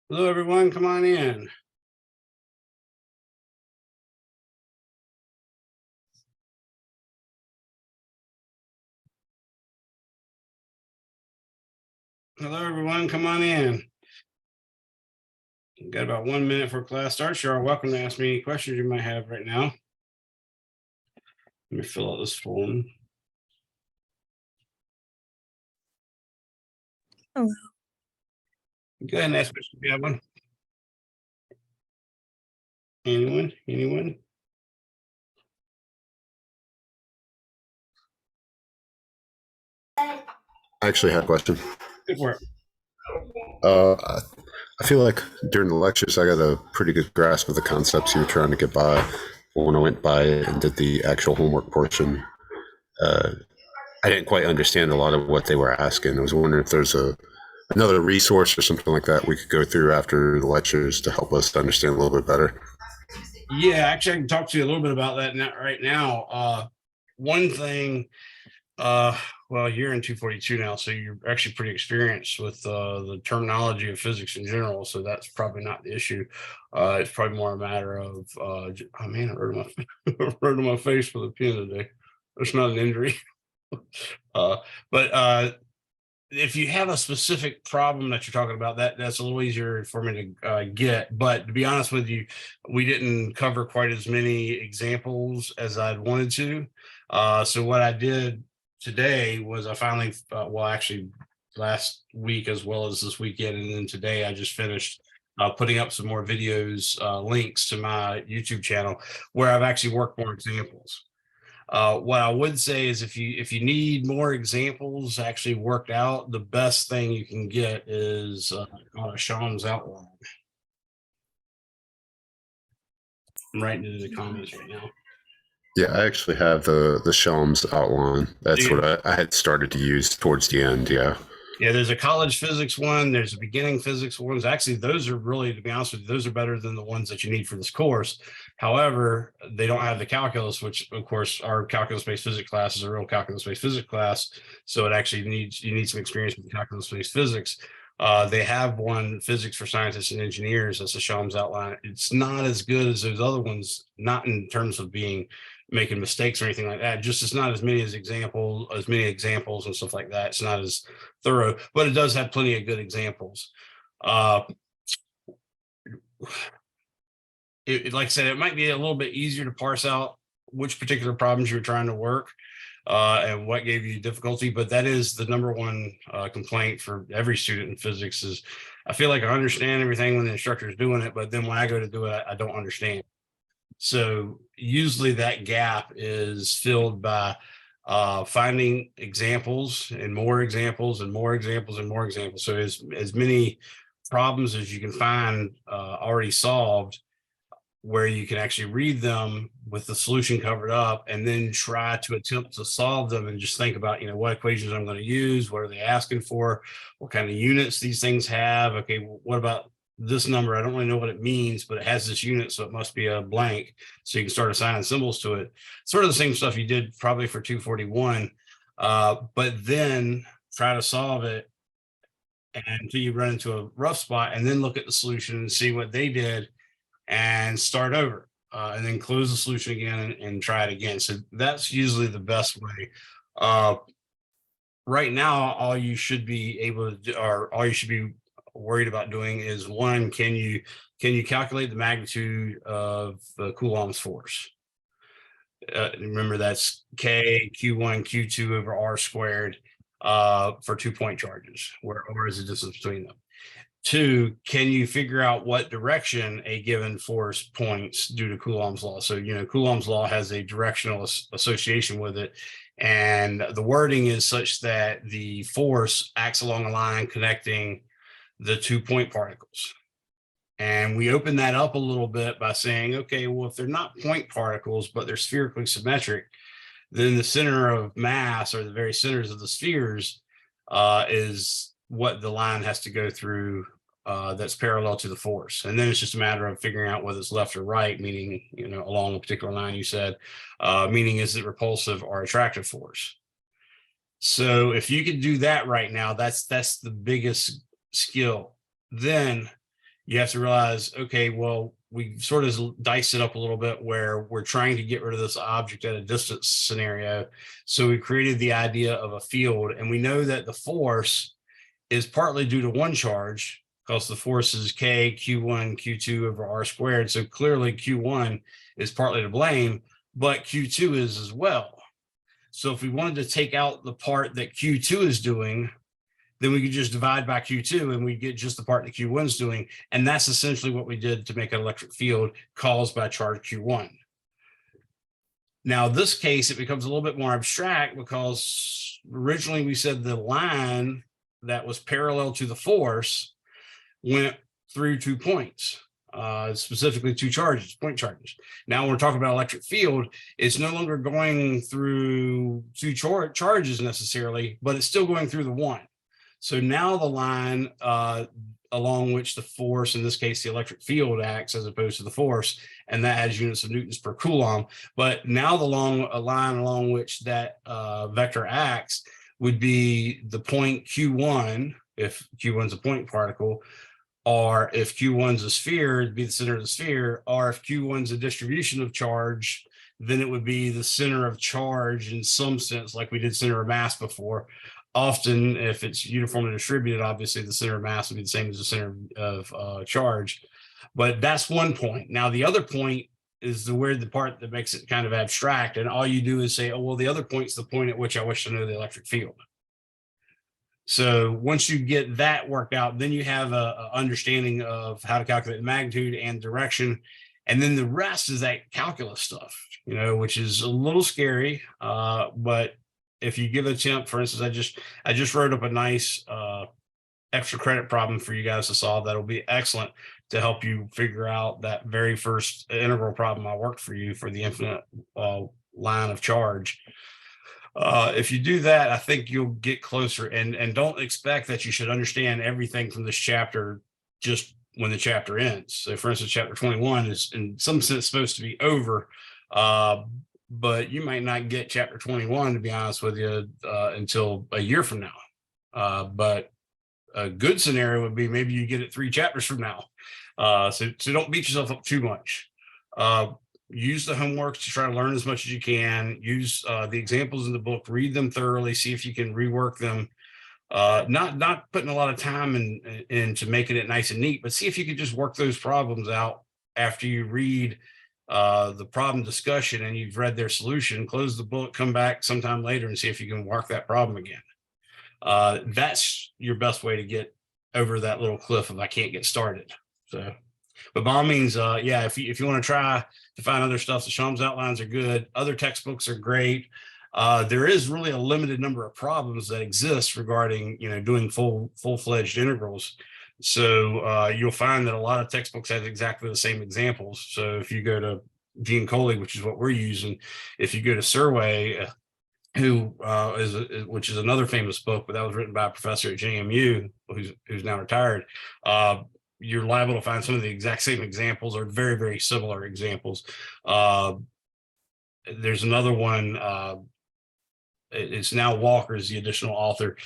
Hello, everyone. Come on in. Hello, everyone. Come on in. We've got about 1 minute for class starts. You're welcome to ask me any questions you might have right now. Let me fill out this form. Hello. Go ahead and ask questions if you have one. Anyone? Anyone? I actually had a question. Good work. I feel like during the lectures, I got a pretty good grasp of the concepts you were trying to get by. But when I went by and did the actual homework portion, I didn't quite understand a lot of what they were asking. I was wondering if there's another resource or something like that we could go through after the lectures to help us understand a little bit better. Yeah, actually, I can talk to you a little bit about that right now. One thing, well, you're in 242 now, so you're actually pretty experienced with the terminology of physics in general, so that's probably not the issue. It's probably more a matter of, oh man, I hurt hurt my face with a pin today. It's not an injury. But if you have a specific problem that you're talking about, that's a little easier for me to get. But to be honest with you, we didn't cover quite as many examples as I'd wanted to. So what I did today was I finally, well, actually last week as well as this weekend, and then today I just finished putting up some more videos, links to my YouTube channel where I've actually worked more examples. What I would say is if you need more examples actually worked out, the best thing you can get is on a Sean's outline. I'm writing it in the comments right now. Yeah, I actually have the Shelms outline. That's what I had started to use towards the end. Yeah. Yeah, there's a college physics one. There's a beginning physics ones. Actually, those are really, to be honest with you, those are better than the ones that you need for this course. However, they don't have the calculus, which of course our calculus-based physics class is a real calculus-based physics class. So it actually you need some experience with calculus-based physics. They have one, physics for scientists and engineers. That's a Shelms outline. It's not as good as those other ones, not in terms of making mistakes or anything like that. Just it's not as many examples and stuff like that. It's not as thorough, but it does have plenty of good examples. Like I said, it might be a little bit easier to parse out which particular problems you're trying to work and what gave you difficulty, but that is the number one complaint for every student in physics is I feel like I understand everything when the instructor is doing it, but then when I go to do it, I don't understand. So usually that gap is filled by finding examples and more examples and more examples and more examples. So as many problems as you can find already solved, where you can actually read them with the solution covered up and then try to attempt to solve them and just think about, what equations I'm going to use, what are they asking for, what kind of units these things have. Okay, well, what about this number? I don't really know what it means, but it has this unit, so it must be a blank. So you can start assigning symbols to it. Sort of the same stuff you did probably for 241, but then try to solve it until you run into a rough spot and then look at the solution and see what they did and start over and then close the solution again and try it again. So that's usually the best way. Right now, all you should be able to do, or all you should be worried about doing is one, can you calculate the magnitude of the Coulomb's force? Remember that's K Q1 Q2 over R squared for 2-point charges, where R is the distance between them. Two, can you figure out what direction a given force points due to Coulomb's law? So, Coulomb's law has a directional association with it. And the wording is such that the force acts along a line connecting the 2-point particles. And we open that up a little bit by saying, okay, well, if they're not point particles, but they're spherically symmetric, then the center of mass or the very centers of the spheres is what the line has to go through that's parallel to the force. And then it's just a matter of figuring out whether it's left or right, meaning, along a particular line you said, meaning is it repulsive or attractive force. So if you could do that right now, that's the biggest skill. Then you have to realize, okay, well, we sort of diced it up a little bit where we're trying to get rid of this object at a distance scenario. So we created the idea of a field, and we know that the force is partly due to one charge, because the force is K, Q1, Q2 over R squared. So clearly Q1 is partly to blame, but Q2 is as well. So if we wanted to take out the part that Q2 is doing, then we could just divide by Q2 and we get just the part that Q1 is doing. And that's essentially what we did to make an electric field caused by charge Q1. Now, this case, it becomes a little bit more abstract because originally we said the line that was parallel to the force went through 2 points, specifically 2 charges, point charges. Now, when we're talking about electric field, it's no longer going through 2 charges necessarily, but it's still going through the one. So now the line along which the force, in this case, the electric field, acts as opposed to the force, and that has units of newtons per coulomb. But now the line along which that vector acts would be the point Q1, if Q1 is a point particle, or if Q1 is a sphere, it'd be the center of the sphere, or if Q1 is a distribution of charge, then it would be the center of charge in some sense, like we did center of mass before. Often, if it's uniformly distributed, obviously the center of mass would be the same as the center of charge. But that's one point. Now, the other point is the part that makes it kind of abstract. And all you do is say, oh, well, the other point's the point at which I wish to know the electric field. So once you get that worked out, then you have a understanding of how to calculate the magnitude and direction. And then the rest is that calculus stuff, which is a little scary, but if you give it a attempt, for instance, I just wrote up a nice extra credit problem for you guys to solve that'll be excellent to help you figure out that very first integral problem I worked for you for the infinite line of charge. If you do that, I think you'll get closer, and don't expect that you should understand everything from this chapter just when the chapter ends. So for instance, chapter 21 is in some sense supposed to be over, but you might not get chapter 21, to be honest with you, until a year from now. But a good scenario would be maybe you get it 3 chapters from now. So don't beat yourself up too much. Use the homework to try to learn as much as you can. Use the examples in the book, read them thoroughly, see if you can rework them. Not putting a lot of time into making it nice and neat, but see if you could just work those problems out after you read the problem discussion and you've read their solution. Close the book, come back sometime later and see if you can work that problem again. That's your best way to get over that little cliff of I can't get started. So, but by all means, if you want to try to find other stuff, the Shams outlines are good. Other textbooks are great. There is really a limited number of problems that exist regarding, doing full-fledged integrals. So you'll find that a lot of textbooks have exactly the same examples. So if you go to Giancoli, which is what we're using, if you go to Survey, which is another famous book, but that was written by a professor at JMU who's now retired, you're liable to find some of the exact same examples or very, very similar examples. There's another one. It's now Walker's the additional author.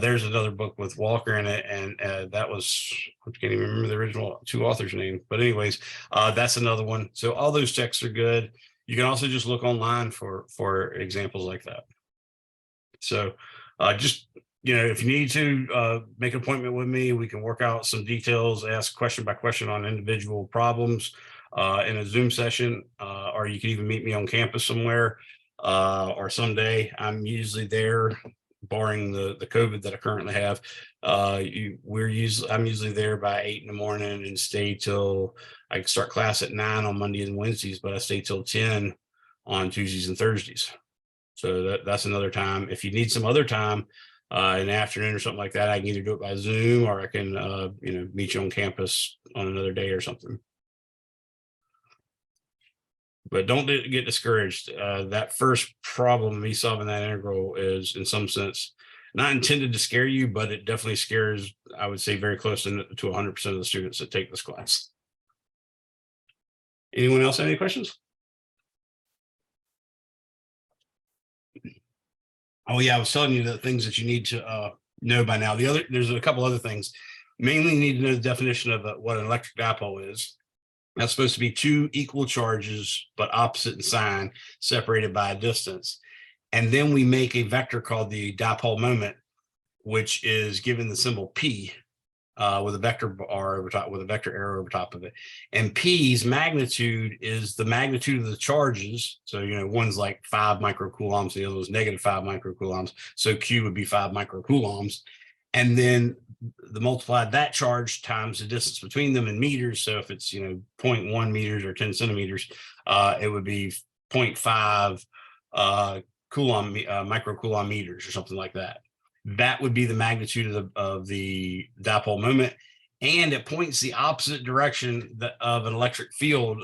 There's another book with Walker in it, and that was, I can't even remember the original 2 authors' name. But anyways, that's another one. So all those texts are good. You can also just look online for examples like that. So just, if you need to make an appointment with me, we can work out some details, ask question by question on individual problems in a Zoom session, or you can even meet me on campus somewhere. Or someday. I'm usually there, barring the COVID that I currently have. I'm usually there by 8 in the morning and stay till I start class at 9 on Mondays and Wednesdays, but I stay till 10 on Tuesdays and Thursdays. So that's another time. If you need some other time in the afternoon or something like that, I can either do it by Zoom or I can meet you on campus on another day or something. But don't get discouraged. That first problem, me solving that integral, is in some sense not intended to scare you, but it definitely scares, I would say, very close to 100% of the students that take this class. Anyone else have any questions? Oh yeah, I was telling you the things that you need to know by now. There's a couple other things. mainly need to know the definition of what an electric dipole is. That's supposed to be two equal charges, but opposite in sign, separated by a distance. And then we make a vector called the dipole moment, which is given the symbol P with a vector bar over top, with a vector arrow over top of it. And P's magnitude is the magnitude of the charges. So, one's like 5 microcoulombs, the other is negative 5 microcoulombs. So Q would be 5 microcoulombs. And then the multiplied that charge times the distance between them in meters. So if it's 0.1 meters or 10 centimeters, it would be 0.5 microcoulomb meters or something like that. That would be the magnitude of the dipole moment, and it points the opposite direction of an electric field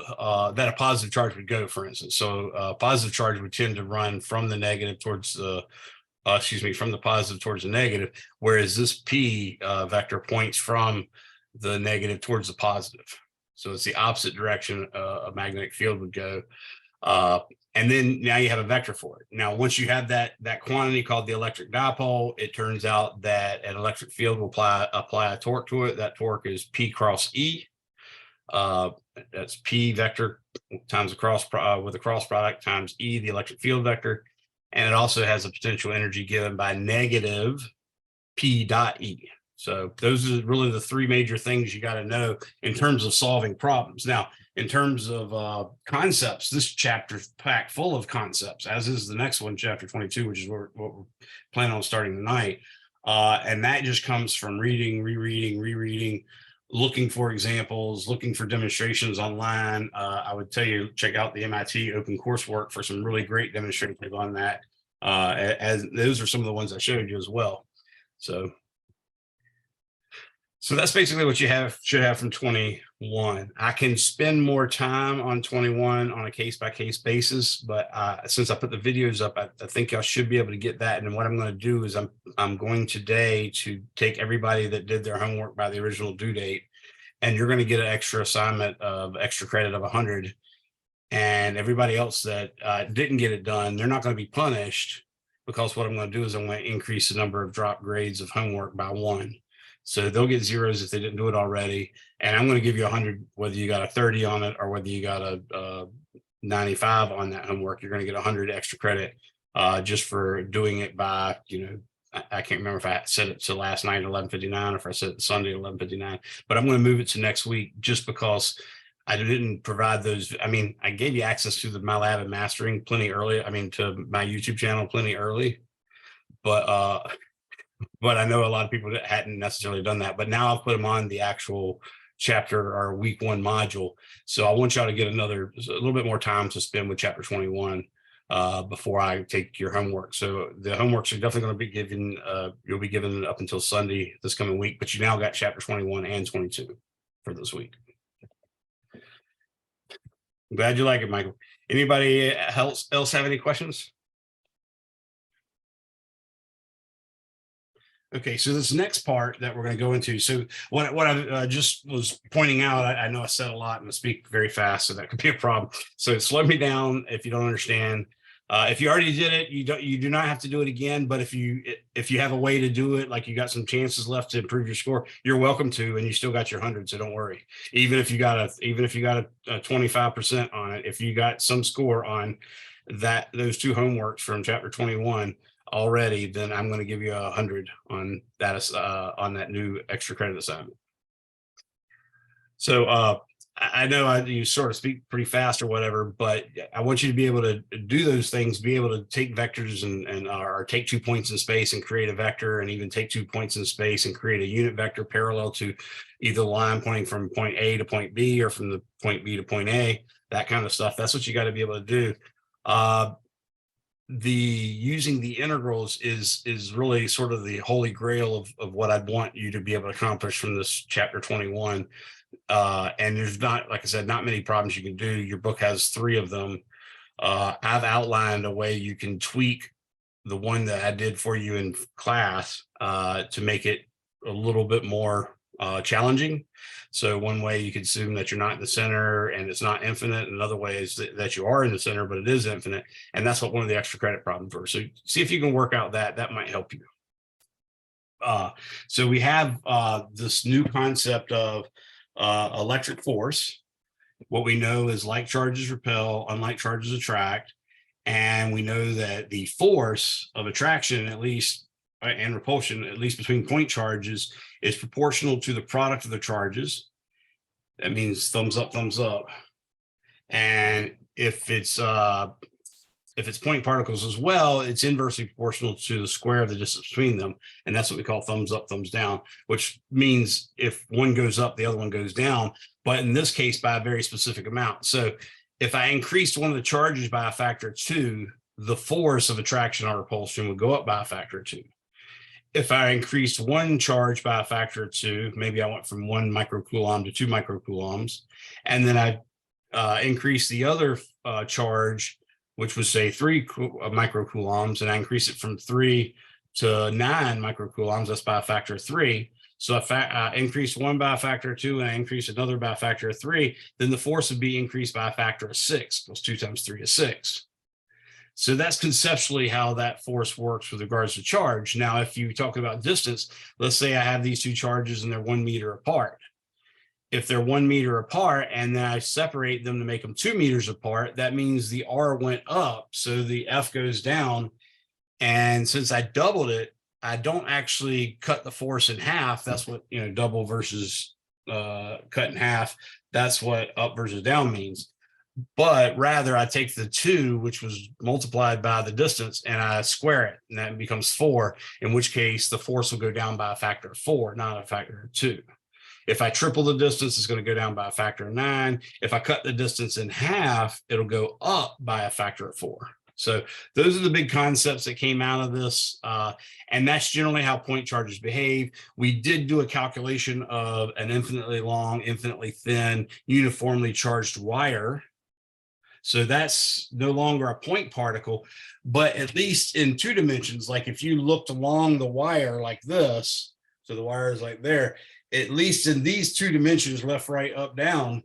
that a positive charge would go, for instance. So a positive charge would tend to run from the negative towards the from the positive towards the negative, whereas this P vector points from the negative towards the positive. So it's the opposite direction a magnetic field would go. And then now you have a vector for it. Now, once you have that quantity called the electric dipole, it turns out that an electric field will apply a torque to it. That torque is P cross E. That's P vector times the cross with a cross product times E, the electric field vector. And it also has a potential energy given by negative P dot E. So those are really the three major things you got to know in terms of solving problems. Now, in terms of concepts, this chapter is packed full of concepts, as is the next one, chapter 22, which is what we're planning on starting tonight. And that just comes from reading, rereading, looking for examples, looking for demonstrations online. I would tell you, check out the MIT open coursework for some really great demonstrations on that. As those are some of the ones I showed you as well. So that's basically what you should have from 21. I can spend more time on 21 on a case-by-case basis, but since I put the videos up, I think I should be able to get that. And what I'm going to do is I'm going today to take everybody that did their homework by the original due date, and you're going to get an extra assignment of extra credit of 100. And everybody else that didn't get it done, they're not going to be punished, because what I'm going to do is I'm going to increase the number of drop grades of homework by 1. So they'll get zeros if they didn't do it already. And I'm going to give you 100, whether you got a 30 on it or whether you got a 95 on that homework. You're going to get 100 extra credit just for doing it by, I can't remember if I said it to last night at 11:59 or if I said it Sunday at 11:59. But I'm going to move it to next week just because I didn't provide those. I mean, I gave you access to my lab and mastering plenty early. I mean, to my YouTube channel plenty early. But I know a lot of people that hadn't necessarily done that, but now I've put them on the actual chapter or week 1 module. So I want y'all to get a little bit more time to spend with chapter 21 before I take your homework. So the homeworks are definitely going to be given, you'll be given up until Sunday this coming week, but you now got chapter 21 and 22 for this week. I'm glad you like it, Michael. Anybody else have any questions? Okay, so this next part that we're going to go into. So what I just was pointing out, I know I said a lot and I speak very fast, so that could be a problem. So slow me down if you don't understand. If you already did it, you do not have to do it again. But if you have a way to do it, like you got some chances left to improve your score, you're welcome to, and you still got your 100. So don't worry. Even if you got a 25% on it, if you got some score on those 2 homeworks from chapter 21 already, then I'm going to give you 100 on that new extra credit assignment. So I know you sort of speak pretty fast or whatever, but I want you to be able to do those things, be able to take vectors or take 2 points in space and create a vector, and even take 2 points in space and create a unit vector parallel to either the line pointing from point A to point B or from the point B to point A, that kind of stuff. That's what you got to be able to do. Using the integrals is really sort of the holy grail of what I'd want you to be able to accomplish from this chapter 21. And there's not, like I said, not many problems you can do. Your book has 3 of them. I've outlined a way you can tweak the one that I did for you in class to make it a little bit more challenging. So one way you could assume that you're not in the center and it's not infinite. Another way is that you are in the center, but it is infinite. And that's what one of the extra credit problems were. So see if you can work out that might help you. So we have this new concept of electric force. What we know is like charges repel, unlike charges attract. And we know that the force of attraction, at least, and repulsion, at least between point charges, is proportional to the product of the charges. That means thumbs up, thumbs up. And if it's point particles as well, it's inversely proportional to the square of the distance between them. And that's what we call thumbs up, thumbs down, which means if one goes up, the other one goes down, but in this case, by a very specific amount. So if I increased one of the charges by a factor of 2, the force of attraction or repulsion would go up by a factor of 2. If I increased one charge by a factor of 2, maybe I went from 1 microcoulomb to 2 microcoulombs, and then I increased the other charge, which was say 3 microcoulombs, and I increase it from 3 to 9 microcoulombs, that's by a factor of 3. So if I increase one by a factor of 2 and I increase another by a factor of 3, then the force would be increased by a factor of 6, because 2 times 3 is 6. So that's conceptually how that force works with regards to charge. Now, if you talk about distance, let's say I have these two charges and they're 1 meter apart. If they're 1 meter apart and then I separate them to make them 2 meters apart, that means the R went up, so the F goes down. And since I doubled it, I don't actually cut the force in half. That's what, double versus cut in half. That's what up versus down means. But rather I take the 2, which was multiplied by the distance, and I square it, and that becomes 4, in which case the force will go down by a factor of 4, not a factor of 2. If I triple the distance, it's going to go down by a factor of 9. If I cut the distance in half, it'll go up by a factor of 4. So those are the big concepts that came out of this. And that's generally how point charges behave. We did do a calculation of an infinitely long, infinitely thin, uniformly charged wire. So that's no longer a point particle, but at least in 2 dimensions, like if you looked along the wire like this, so the wire is like there, at least in these 2 dimensions, left, right, up, down,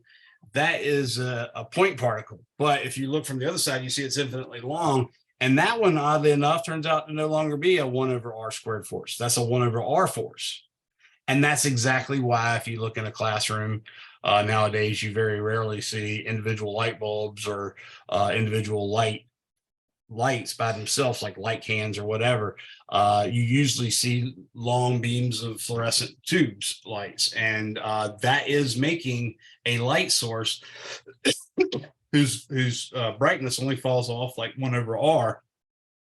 that is a point particle. But if you look from the other side, you see it's infinitely long. And that one, oddly enough, turns out to no longer be a 1 over r squared force. That's a 1 over r force. And that's exactly why if you look in a classroom nowadays, you very rarely see individual light bulbs or individual lights by themselves, like light cans or whatever. You usually see long beams of fluorescent tubes lights, and that is making a light source whose brightness only falls off like 1 over r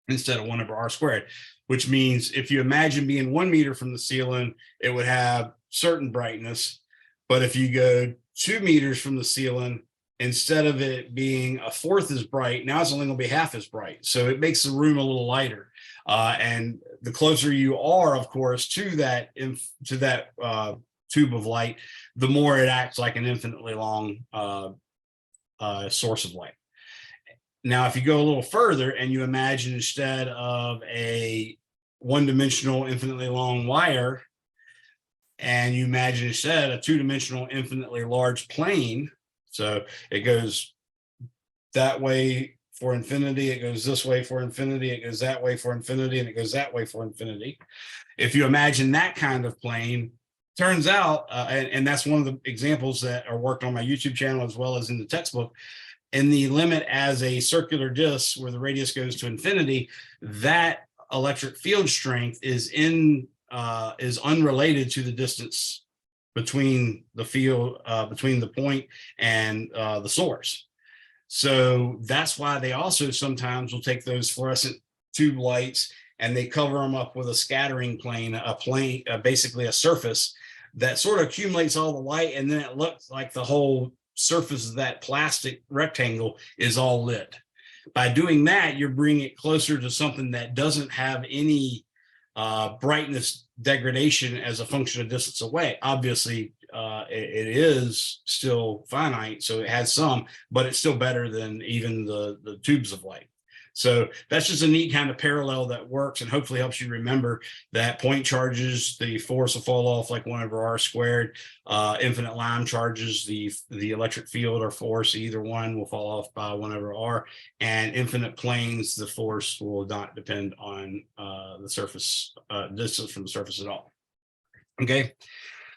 instead of 1 over r squared, which means if you imagine being 1 meter from the ceiling, it would have certain brightness. But if you go 2 meters from the ceiling, instead of it being a fourth as bright, now it's only going to be half as bright. So it makes the room a little lighter. And the closer you are, of course, to that tube of light, the more it acts like an infinitely long source of light. Now, if you go a little further and you imagine instead of a one-dimensional infinitely long wire, and you imagine instead a 2-dimensional infinitely large plane, so it goes that way for infinity, it goes this way for infinity, it goes that way for infinity, and it goes that way for infinity. If you imagine that kind of plane, turns out, and that's one of the examples that are worked on my YouTube channel as well as in the textbook, in the limit as a circular disk where the radius goes to infinity, that electric field strength is unrelated to the distance between the field, between the point and the source. So that's why they also sometimes will take those fluorescent tube lights and they cover them up with a scattering plane, basically a surface that sort of accumulates all the light, and then it looks like the whole surface of that plastic rectangle is all lit. By doing that, you're bringing it closer to something that doesn't have any brightness degradation as a function of distance away. Obviously, it is still finite, so it has some, but it's still better than even the tubes of light. So that's just a neat kind of parallel that works and hopefully helps you remember that point charges, the force will fall off like 1/r². Infinite line charges, the electric field or force, either one will fall off by 1/r. And infinite planes, the force will not depend on the surface distance from the surface at all. Okay.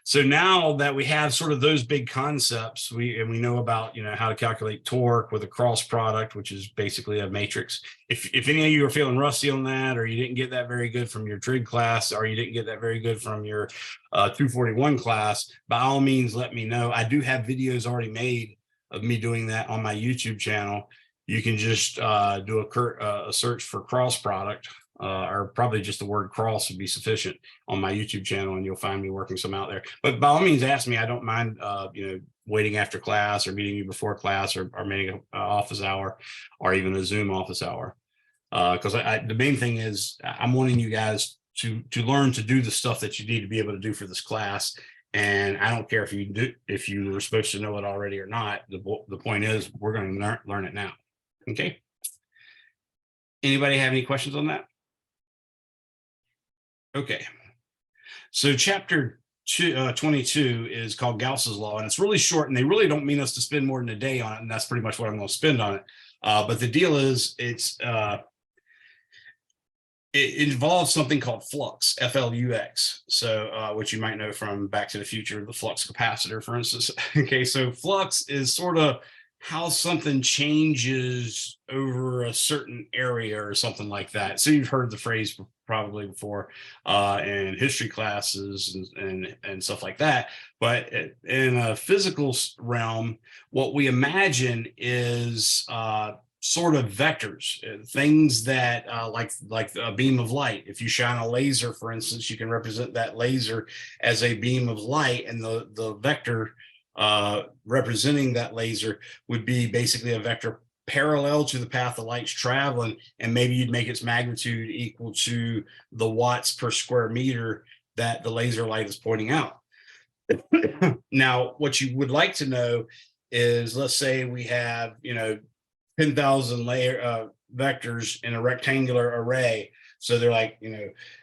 So now that we have sort of those big concepts, we know about, how to calculate torque with a cross product, which is basically a matrix. If any of you are feeling rusty on that, or you didn't get that very good from your trig class, or you didn't get that very good from your 241 class, by all means, let me know. I do have videos already made of me doing that on my YouTube channel. You can just do a search for cross product. Or probably just the word cross would be sufficient on my YouTube channel, and you'll find me working some out there. But by all means, ask me. I don't mind, waiting after class or meeting you before class, or meeting an office hour, or even a Zoom office hour. Because the main thing is I'm wanting you guys to learn to do the stuff that you need to be able to do for this class. And I don't care if you were supposed to know it already or not. The point is we're going to learn it now. Okay. Anybody have any questions on that? Okay, so chapter 22 is called Gauss's law, and it's really short, and they really don't mean us to spend more than a day on it, and that's pretty much what I'm going to spend on it. But the deal is, it involves something called flux, Flux. So, which you might know from Back to the Future, the flux capacitor, for instance. Okay, so flux is sort of how something changes over a certain area or something like that. So you've heard the phrase probably before in history classes and stuff like that. But in a physical realm, what we imagine is sort of vectors, things that like a beam of light. If you shine a laser, for instance, you can represent that laser as a beam of light, and the vector representing that laser would be basically a vector parallel to the path the light's traveling, and maybe you'd make its magnitude equal to the watts per square meter that the laser light is pointing out. Now, what you would like to know is, let's say we have 10,000 vectors in a rectangular array. So they're like,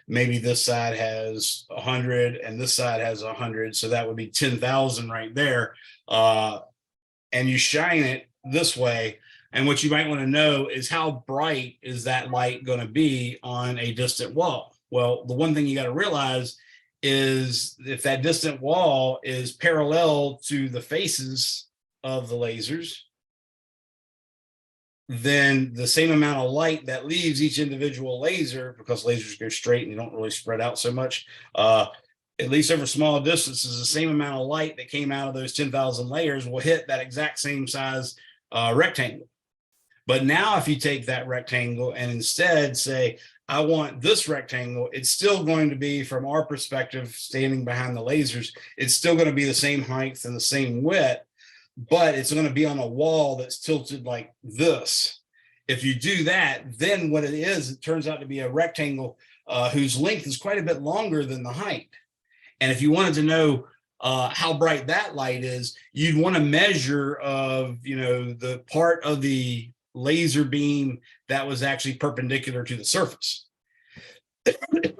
maybe this side has 100 and this side has 100. So that would be 10,000 right there. And you shine it this way. And what you might want to know is, how bright is that light going to be on a distant wall? Well, the one thing you got to realize is, if that distant wall is parallel to the faces of the lasers, then the same amount of light that leaves each individual laser, because lasers go straight and you don't really spread out so much, at least over small distances, the same amount of light that came out of those 10,000 layers will hit that exact same size rectangle. But now if you take that rectangle and instead say, I want this rectangle, it's still going to be, from our perspective, standing behind the lasers, it's still going to be the same height and the same width, but it's going to be on a wall that's tilted like this. If you do that, then what it is, it turns out to be a rectangle whose length is quite a bit longer than the height. And if you wanted to know how bright that light is, you'd want to measure the part of the laser beam that was actually perpendicular to the surface.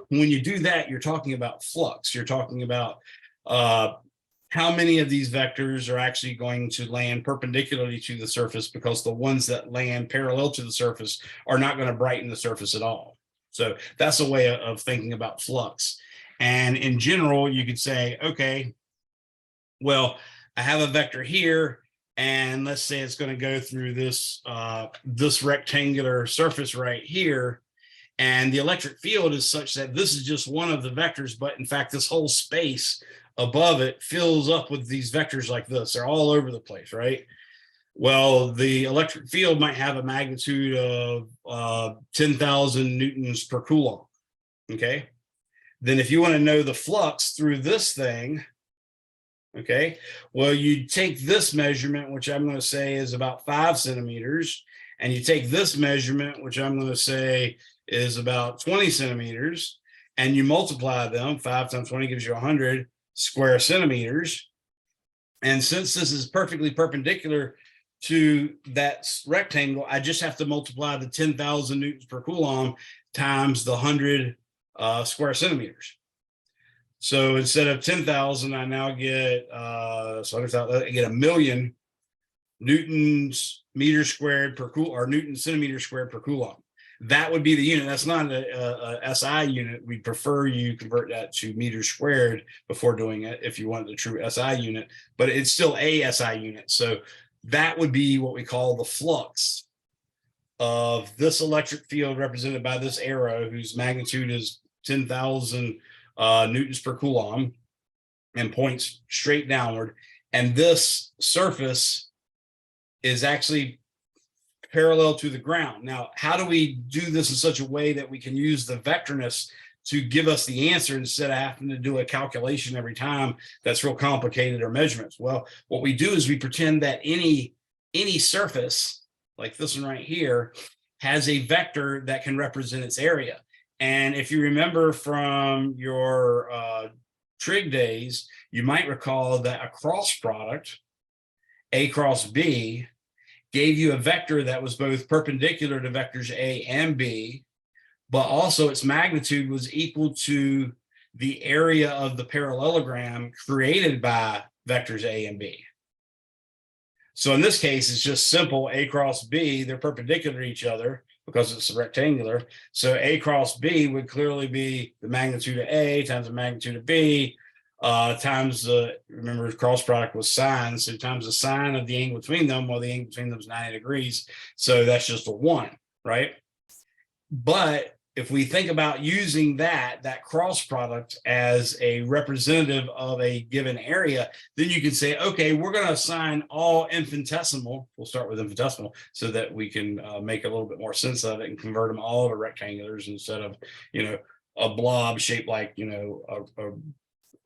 When you do that, you're talking about flux. You're talking about how many of these vectors are actually going to land perpendicularly to the surface, because the ones that land parallel to the surface are not going to brighten the surface at all. So that's a way of thinking about flux. And in general, you could say, okay, well, I have a vector here, and let's say it's going to go through this this rectangular surface right here, and the electric field is such that this is just one of the vectors, but in fact this whole space above it fills up with these vectors like this. They're all over the place, right? Well, the electric field might have a magnitude of 10,000 newtons per coulomb. Okay, then if you want to know the flux through this thing, okay, well, you take this measurement, which I'm going to say is about 5 centimeters, and you take this measurement, which I'm going to say is about 20 centimeters, and you multiply them. 5 times 20 gives you 100 square centimeters. And since this is perfectly perpendicular to that rectangle, I just have to multiply the 10,000 newtons per coulomb times the 100 square centimeters. So instead of 10,000, I now get I get 1,000,000 newtons meter squared per coulomb, or Newton centimeter squared per coulomb. That would be the unit. That's not a SI unit. We prefer you convert that to meters squared before doing it if you want the true SI unit, but it's still a SI unit. So that would be what we call the flux of this electric field represented by this arrow, whose magnitude is 10,000 newtons per coulomb and points straight downward. And this surface is actually parallel to the ground. Now, how do we do this in such a way that we can use the vectorness to give us the answer instead of having to do a calculation every time that's real complicated, or measurements? Well, what we do is we pretend that any surface, like this one right here, has a vector that can represent its area. And if you remember from your trig days, you might recall that a cross product, A cross B, gave you a vector that was both perpendicular to vectors A and B, but also its magnitude was equal to the area of the parallelogram created by vectors A and B. So in this case, it's just simple A cross B. They're perpendicular to each other because it's rectangular. So A cross B would clearly be the magnitude of A times the magnitude of B, times the, remember, cross product was sine, so times the sine of the angle between them. Well, the angle between them is 90 degrees. So that's just a 1, right? But if we think about using that cross product as a representative of a given area, then you can say, okay, we're going to assign all infinitesimal. We'll start with infinitesimal so that we can make a little bit more sense of it and convert them all to rectangulars instead of, a blob shaped like, a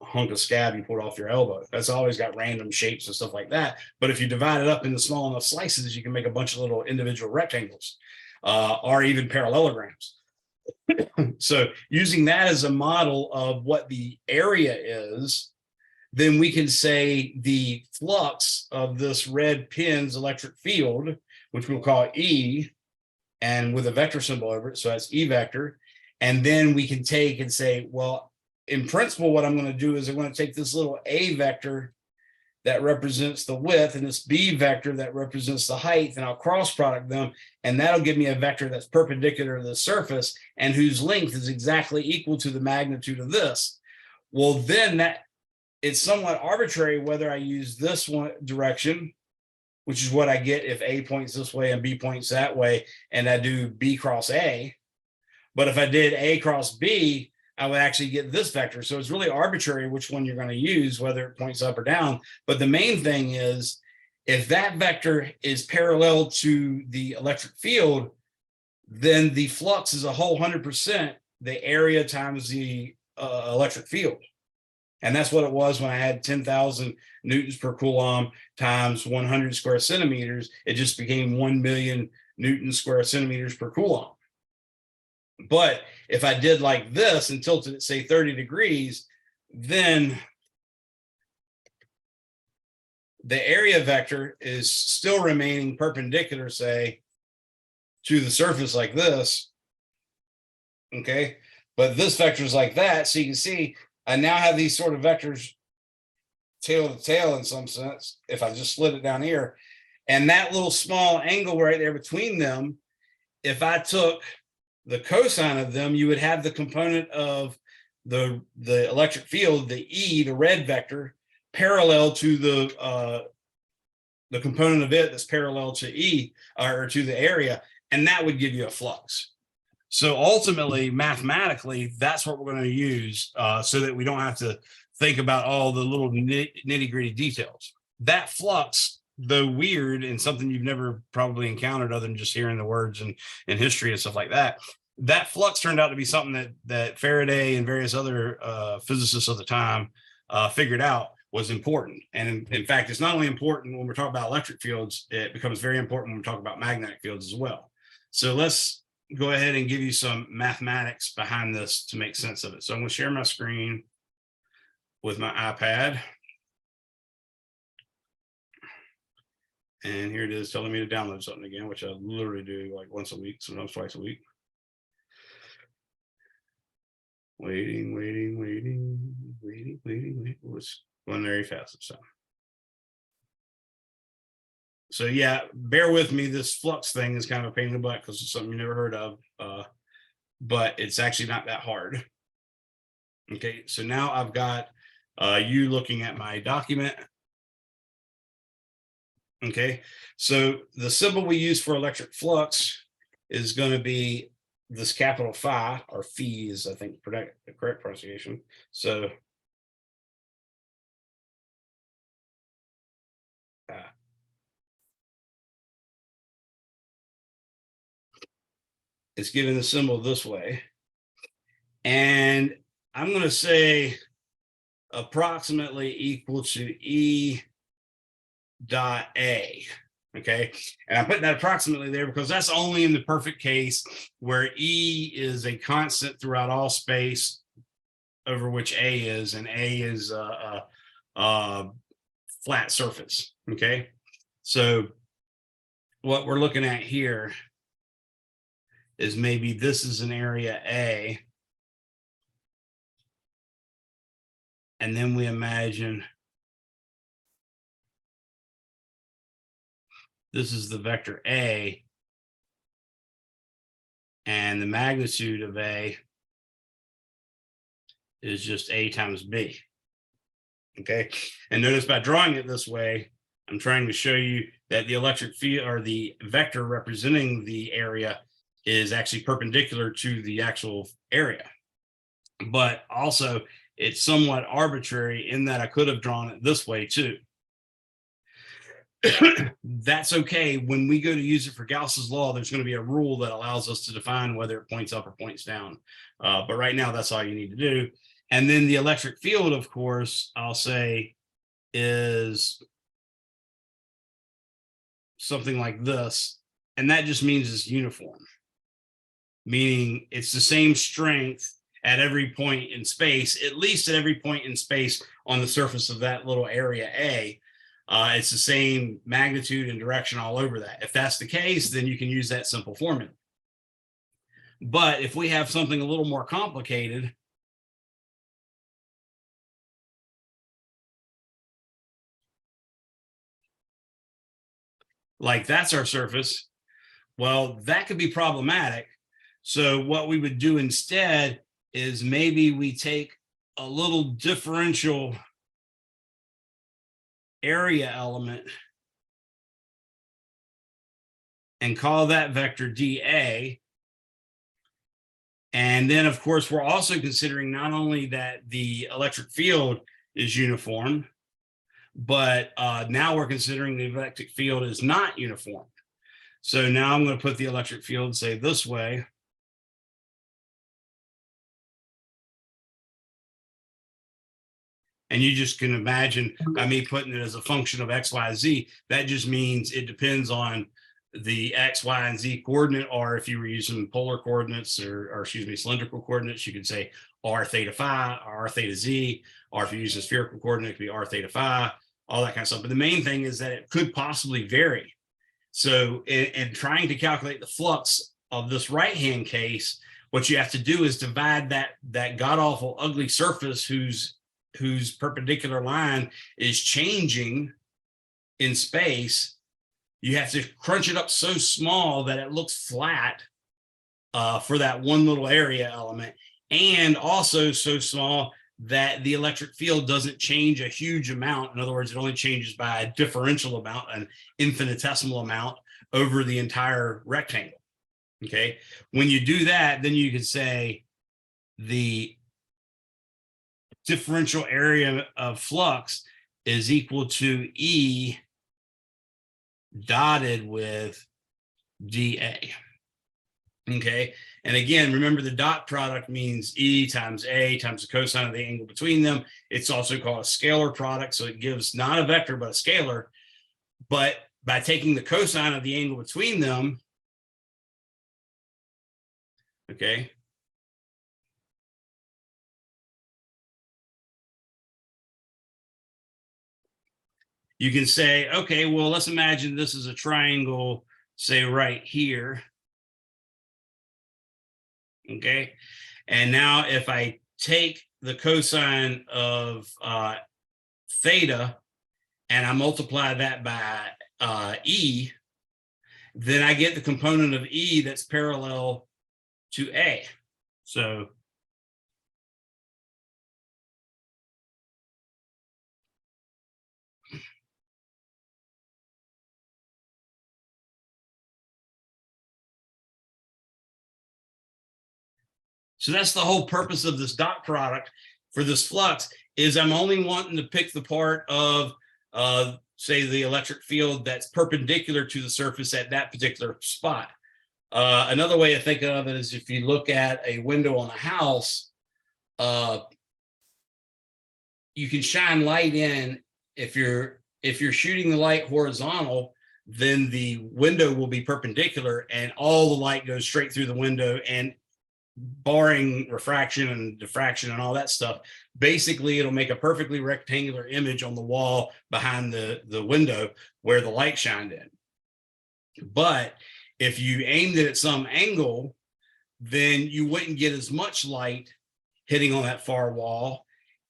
hunk of scab you pulled off your elbow. That's always got random shapes and stuff like that. But if you divide it up into small enough slices, you can make a bunch of little individual rectangles, or even parallelograms. So using that as a model of what the area is, then we can say the flux of this red pin's electric field, which we'll call E, and with a vector symbol over it, so that's E vector. And then we can take and say, well, in principle, what I'm going to do is I'm going to take this little A vector that represents the width and this B vector that represents the height, and I'll cross product them, and that'll give me a vector that's perpendicular to the surface and whose length is exactly equal to the magnitude of this. Well, then that it's somewhat arbitrary whether I use this one direction, which is what I get if A points this way and B points that way, and I do B cross A. But if I did A cross B, I would actually get this vector. So it's really arbitrary which one you're going to use, whether it points up or down. But the main thing is, if that vector is parallel to the electric field, then the flux is a whole 100% the area times the electric field. And that's what it was when I had 10,000 newtons per coulomb times 100 square centimeters. It just became 1,000,000 newton square centimeters per coulomb. But if I did like this and tilted it, say 30 degrees, then the area vector is still remaining perpendicular, say, to the surface like this. Okay. But this vector is like that. So you can see I now have these sort of vectors tail to tail in some sense, if I just slid it down here. And that little small angle right there between them, if I took the cosine of them, you would have the component of the electric field, the E, the red vector, parallel to the component of it that's parallel to E, or to the area, and that would give you a flux. So ultimately, mathematically, that's what we're going to use, so that we don't have to think about all the little nitty-gritty details. That flux, though weird and something you've never probably encountered other than just hearing the words in history and stuff like that, that flux turned out to be something that Faraday and various other physicists of the time figured out was important. And in fact, it's not only important when we're talking about electric fields, it becomes very important when we talk about magnetic fields as well. So let's go ahead and give you some mathematics behind this to make sense of it. So I'm going to share my screen with my iPad. And here it is telling me to download something again, which I literally do like once a week, sometimes twice a week. Waiting. Oh, it's going very fast this time. So yeah, bear with me. This Flux thing is kind of a pain in the butt because it's something you never heard of, but it's actually not that hard. Okay, so now I've got you looking at my document. Okay, so the symbol we use for electric flux is going to be this capital phi, or phi is, I think, the correct pronunciation. So it's given the symbol this way. And I'm going to say approximately equal to E dot A. Okay. And I'm putting that approximately there because that's only in the perfect case where E is a constant throughout all space over which A is, and A is a flat surface. Okay. So what we're looking at here is maybe this is an area A. And then we imagine this is the vector A, and the magnitude of A is just A times B. Okay, and notice by drawing it this way, I'm trying to show you that the electric field, or the vector representing the area, is actually perpendicular to the actual area. But also, it's somewhat arbitrary in that I could have drawn it this way too. That's okay. When we go to use it for Gauss's law, there's going to be a rule that allows us to define whether it points up or points down. But right now, that's all you need to do. And then the electric field, of course, I'll say is something like this. And that just means it's uniform, meaning it's the same strength at every point in space, at least at every point in space on the surface of that little area A. It's the same magnitude and direction all over that. If that's the case, then you can use that simple formula. But if we have something a little more complicated, like that's our surface, well, that could be problematic. So what we would do instead is maybe we take a little differential area element and call that vector dA. And then, of course, we're also considering not only that the electric field is uniform, but now we're considering the electric field is not uniform. So now I'm going to put the electric field, say, this way. And you just can imagine by me putting it as a function of X, Y, Z, that just means it depends on the X, Y, and Z coordinate, or if you were using polar coordinates or excuse me, cylindrical coordinates, you could say R theta phi, or R theta Z, or if you're using spherical coordinate, it could be R theta phi, all that kind of stuff. But the main thing is that it could possibly vary. So in trying to calculate the flux of this right-hand case, what you have to do is divide that god-awful ugly surface whose perpendicular line is changing in space. You have to crunch it up so small that it looks flat for that one little area element, and also so small that the electric field doesn't change a huge amount. In other words, it only changes by a differential amount, an infinitesimal amount over the entire rectangle. Okay. When you do that, then you can say the differential area of flux is equal to E dotted with dA. Okay. And again, remember the dot product means E times A times the cosine of the angle between them. It's also called a scalar product. So it gives not a vector, but a scalar. But by taking the cosine of the angle between them, okay, you can say, okay, well, let's imagine this is a triangle, say right here. Okay. And now if I take the cosine of theta and I multiply that by E, then I get the component of E that's parallel to A. So that's the whole purpose of this dot product for this flux, is I'm only wanting to pick the part of, say, the electric field that's perpendicular to the surface at that particular spot. Another way to think of it is if you look at a window on a house, you can shine light in. If you're shooting the light horizontal, then the window will be perpendicular and all the light goes straight through the window, and barring refraction and diffraction and all that stuff, basically it'll make a perfectly rectangular image on the wall behind the window where the light shined in. But if you aimed it at some angle, then you wouldn't get as much light hitting on that far wall.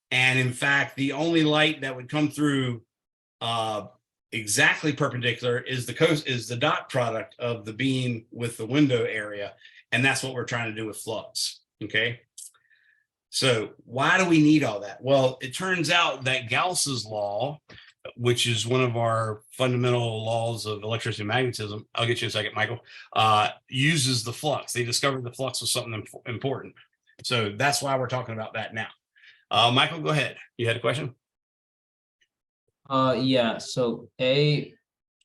And in fact, the only light that would come through exactly perpendicular is the dot product of the beam with the window area. And that's what we're trying to do with flux. Okay. So why do we need all that? Well, it turns out that Gauss's law, which is one of our fundamental laws of electricity and magnetism, I'll get you in a second, Michael, uses the flux. They discovered the flux was something important. So that's why we're talking about that now. Michael, go ahead. You had a question? Yeah, so A,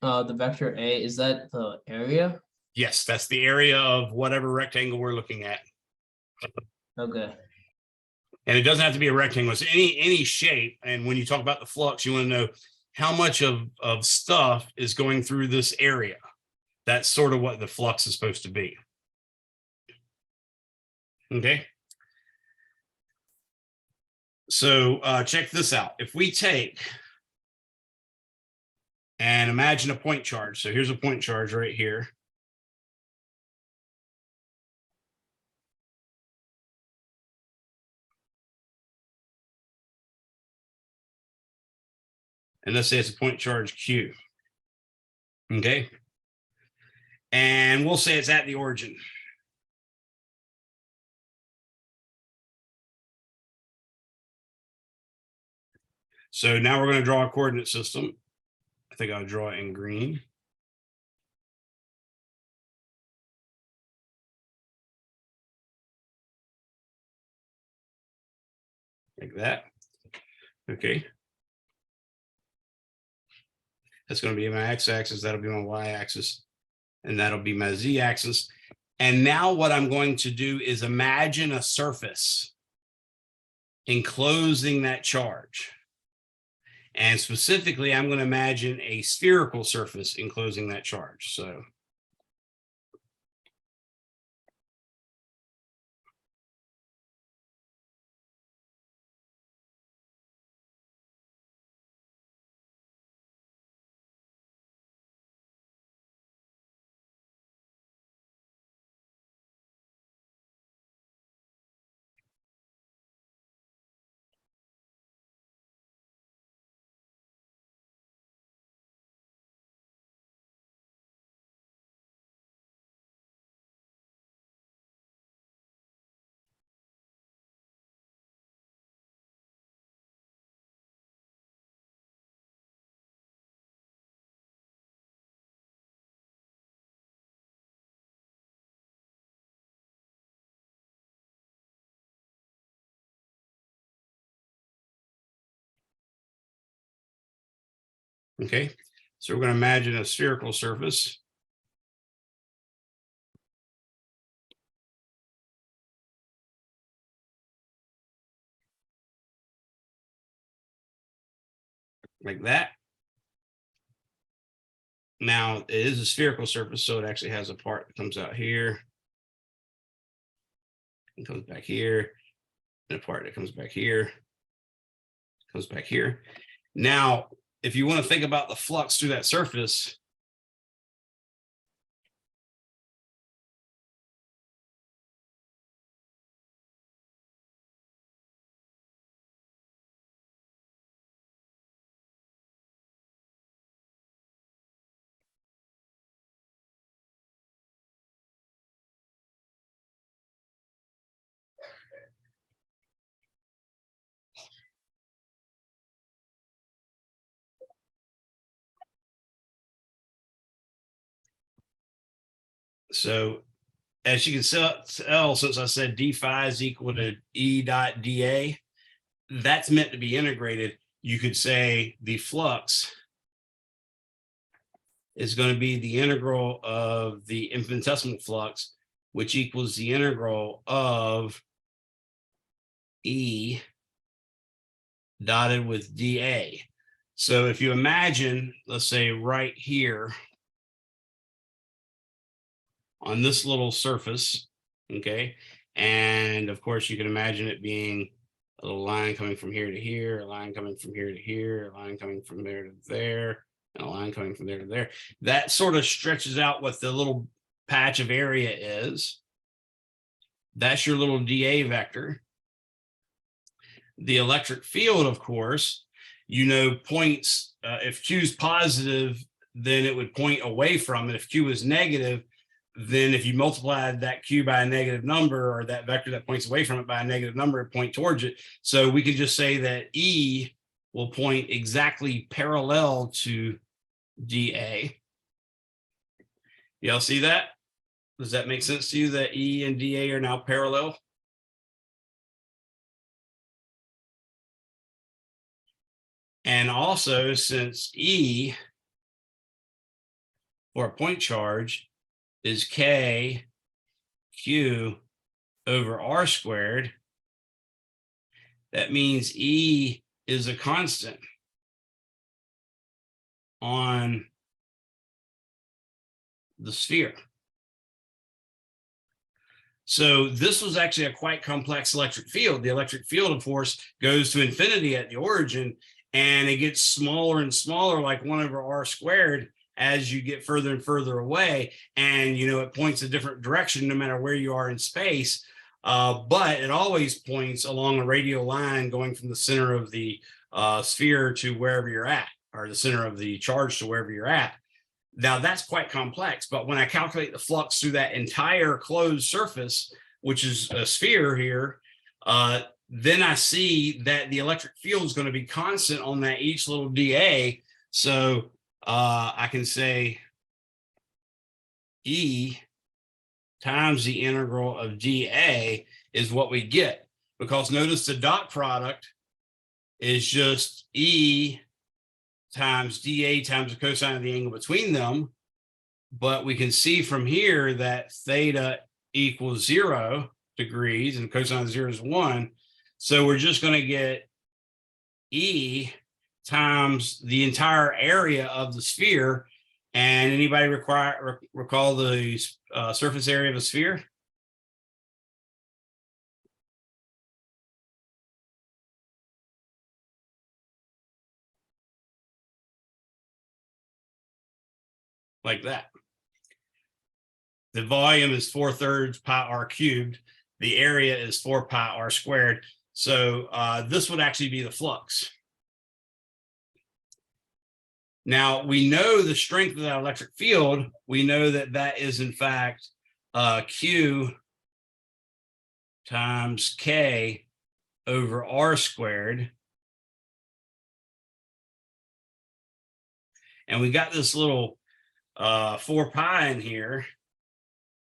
the vector A, is that the area? Yes, that's the area of whatever rectangle we're looking at. Okay. And it doesn't have to be a rectangle. It's any shape. And when you talk about the flux, you want to know how much of stuff is going through this area. That's sort of what the flux is supposed to be. Okay. So check this out. If we take and imagine a point charge. So here's a point charge right here. And let's say it's a point charge Q. Okay. And we'll say it's at the origin. So now we're going to draw a coordinate system. I think I'll draw it in green. Like that. Okay. That's going to be my x-axis. That'll be my y-axis. And that'll be my z-axis. And now what I'm going to do is imagine a surface enclosing that charge. And specifically, I'm going to imagine a spherical surface enclosing that charge. So okay, so we're going to imagine a spherical surface. Like that. Now it is a spherical surface, so it actually has a part that comes out here. It comes back here. And a part that comes back here. Comes back here. Now, if you want to think about the flux through that surface, so as you can tell, since I said d phi is equal to E dot dA, that's meant to be integrated. You could say the flux is going to be the integral of the infinitesimal flux, which equals the integral of E dotted with dA. So if you imagine, let's say right here on this little surface, okay, and of course you can imagine it being a little line coming from here to here, a line coming from here to here, a line coming from there to there, and a line coming from there to there. That sort of stretches out what the little patch of area is. That's your little dA vector. The electric field, of course, you know, points, if Q is positive, then it would point away from it. If Q is negative, then if you multiplied that Q by a negative number, or that vector that points away from it by a negative number, it point towards it. So we could just say that E will point exactly parallel to dA. Y'all see that? Does that make sense to you that E and dA are now parallel? And also, since E for a point charge is K Q over R squared, that means E is a constant on the sphere. So this was actually a quite complex electric field. The electric field, of course, goes to infinity at the origin, and it gets smaller and smaller, like 1 over R squared, as you get further and further away. And, you know, it points a different direction no matter where you are in space. But it always points along a radial line going from the center of the sphere to wherever you're at, or the center of the charge to wherever you're at. Now that's quite complex, but when I calculate the flux through that entire closed surface, which is a sphere here, then I see that the electric field is going to be constant on that each little dA. So I can say E times the integral of dA is what we get, because notice the dot product is just E times dA times the cosine of the angle between them. But we can see from here that theta equals 0 degrees and cosine of 0 is 1. So we're just going to get E times the entire area of the sphere. And anybody recall the surface area of a sphere? Like that. The volume is 4/3 pi r cubed. The area is 4 pi r squared. So this would actually be the flux. Now we know the strength of that electric field. We know that that is in fact Q times K over R squared. And we got this little 4 pi in here.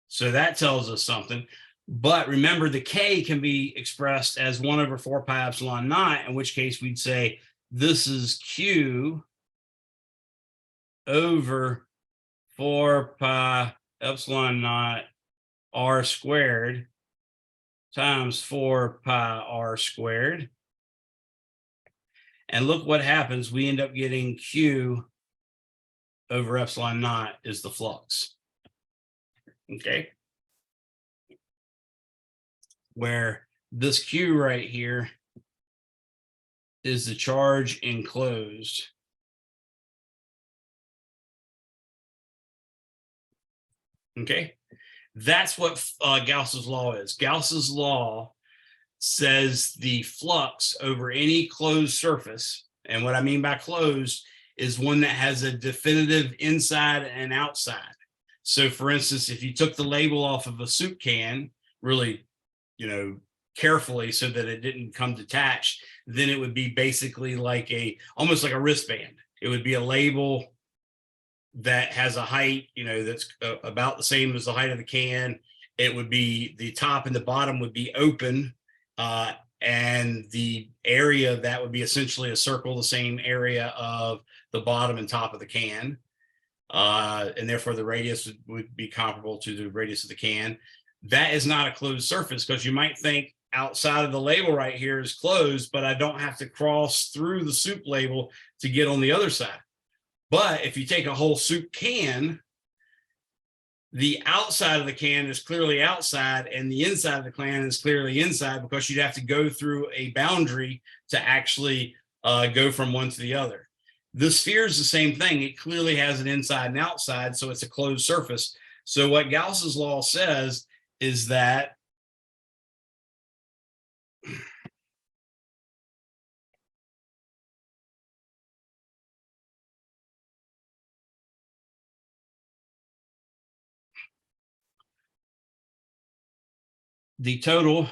So that tells us something. But remember, the K can be expressed as 1 over 4 pi epsilon naught, in which case we'd say this is Q over 4 pi epsilon naught R squared times 4 pi R squared. And look what happens. We end up getting Q over epsilon naught is the flux. Okay. Where this Q right here is the charge enclosed Okay, that's what Gauss's law is. Gauss's law says the flux over any closed surface, and what I mean by closed is one that has a definitive inside and outside. So for instance, if you took the label off of a soup can really, carefully so that it didn't come detached, then it would be basically like almost like a wristband. It would be a label that has a height, that's about the same as the height of the can. It would be the top and the bottom would be open, and the area of that would be essentially a circle, the same area of the bottom and top of the can. And therefore the radius would be comparable to the radius of the can. That is not a closed surface, because you might think outside of the label right here is closed, but I don't have to cross through the soup label to get on the other side. But if you take a whole soup can, the outside of the can is clearly outside and the inside of the can is clearly inside, because you'd have to go through a boundary to actually go from one to the other. The sphere is the same thing. It clearly has an inside and outside, so it's a closed surface. So what Gauss's law says is that the total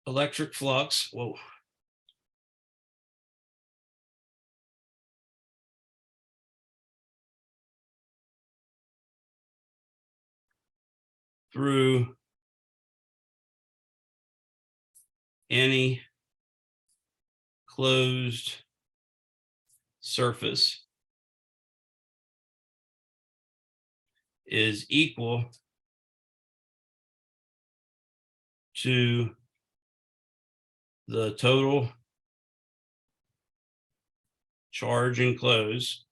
electric flux, through any closed surface is equal to the total charge enclosed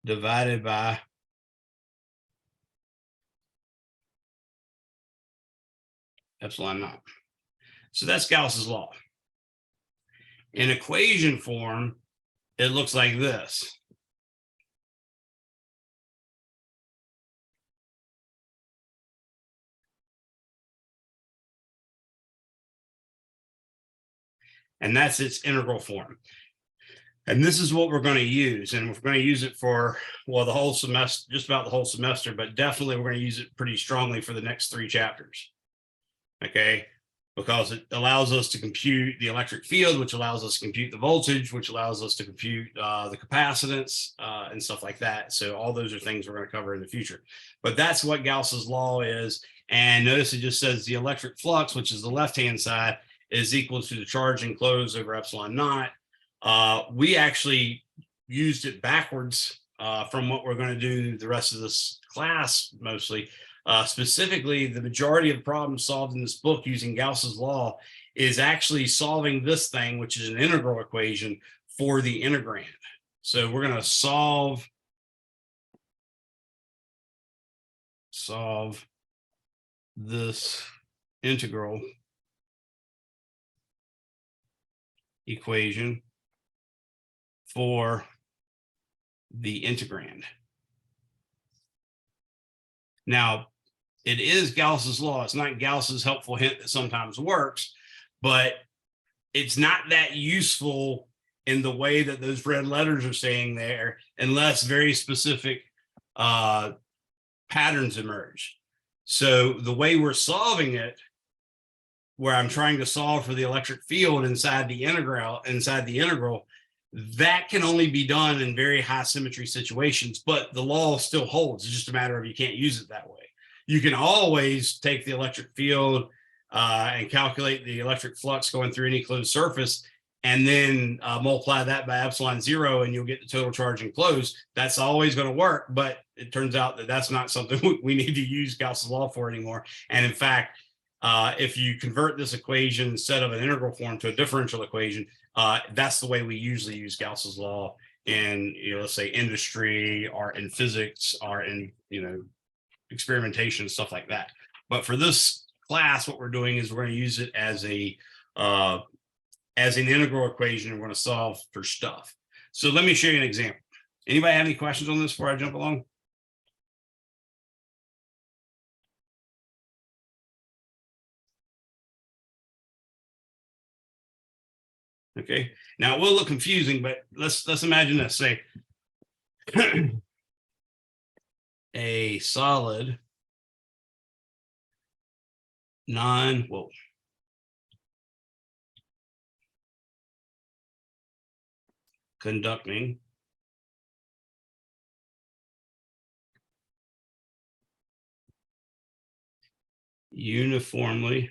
divided by epsilon naught. So that's Gauss's law. In equation form, it looks like this. And that's its integral form. And this is what we're going to use. And we're going to use it for, well, the whole semester, just about the whole semester, but definitely we're going to use it pretty strongly for the next 3 chapters. Okay. Because it allows us to compute the electric field, which allows us to compute the voltage, which allows us to compute the capacitance and stuff like that. So all those are things we're going to cover in the future. But that's what Gauss's law is. And notice it just says the electric flux, which is the left-hand side, is equal to the charge enclosed over epsilon naught. We actually used it backwards from what we're going to do the rest of this class mostly. Specifically, the majority of the problems solved in this book using Gauss's law is actually solving this thing, which is an integral equation for the integrand. So we're going to solve this integral equation for the integrand. Now, it is Gauss's law. It's not Gauss's helpful hint that sometimes works, but it's not that useful in the way that those red letters are saying there, unless very specific patterns emerge. So the way we're solving it, where I'm trying to solve for the electric field inside the integral, that can only be done in very high symmetry situations, but the law still holds. It's just a matter of you can't use it that way. You can always take the electric field and calculate the electric flux going through any closed surface, and then multiply that by epsilon 0, and you'll get the total charge enclosed. That's always going to work, but it turns out that that's not something we need to use Gauss's law for anymore. And in fact, if you convert this equation instead of an integral form to a differential equation, that's the way we usually use Gauss's law in, let's say industry or in physics or in, experimentation, stuff like that. But for this class, what we're doing is we're going to use it as an integral equation, and we're going to solve for stuff. So let me show you an example. Anybody have any questions on this before I jump along? Okay, now it will look confusing, but let's imagine this. Say a solid conducting uniformly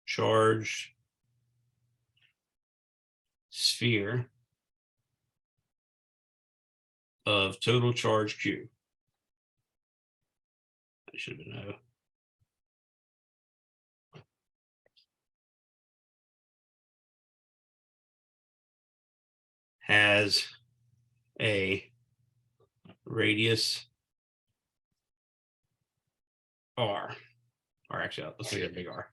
charged sphere of total charge Q. I should know. Has a radius R, or actually, let's make it a big R.